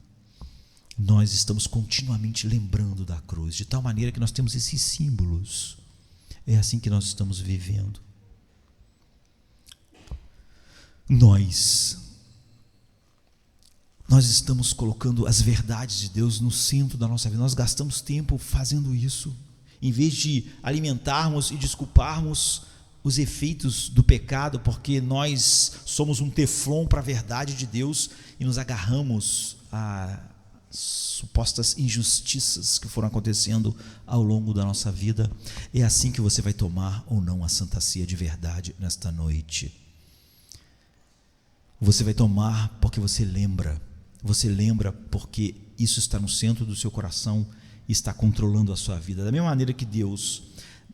nós estamos continuamente lembrando da cruz, de tal maneira que nós temos esses símbolos. É assim que nós estamos vivendo. Nós estamos colocando as verdades de Deus no centro da nossa vida. Nós gastamos tempo fazendo isso, em vez de alimentarmos e desculparmos os efeitos do pecado, porque nós somos um teflon para a verdade de Deus e nos agarramos supostas injustiças que foram acontecendo ao longo da nossa vida. É assim que você vai tomar ou não a Santa Ceia de verdade nesta noite. Você vai tomar porque você lembra porque isso está no centro do seu coração e está controlando a sua vida. Da mesma maneira que Deus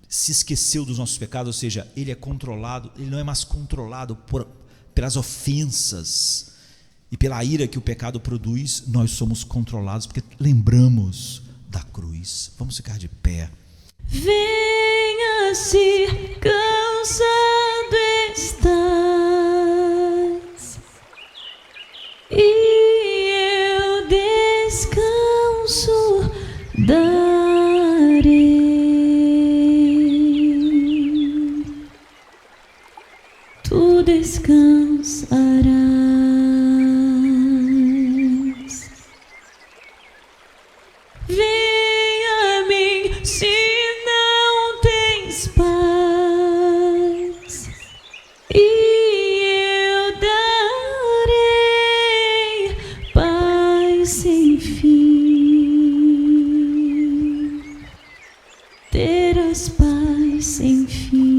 se esqueceu dos nossos pecados, ou seja, Ele é controlado, Ele não é mais controlado pelas ofensas e pela ira que o pecado produz. Nós somos controlados porque lembramos da cruz. Vamos ficar de pé. Venha, se cansado estás, e eu descanso darei. Tu descansarás. Venha a mim se não tens paz, e eu darei paz sem fim. Terás paz sem fim.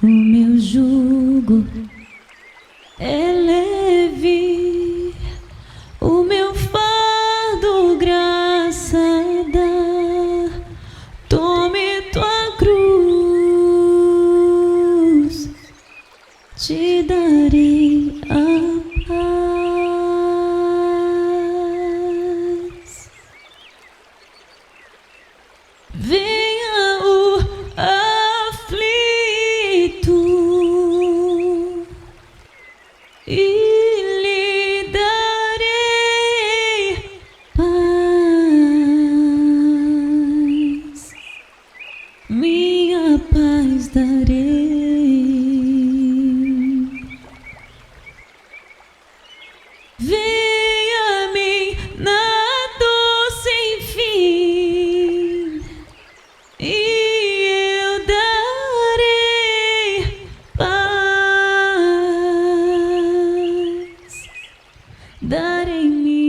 O meu jugo é leve, o meu fardo graça dá. Tome tua cruz, te darei a paz. Venha o aflito e lhe darei paz, minha paz darei. Venha a mim na dor sem fim, e eu darei paz, darei-me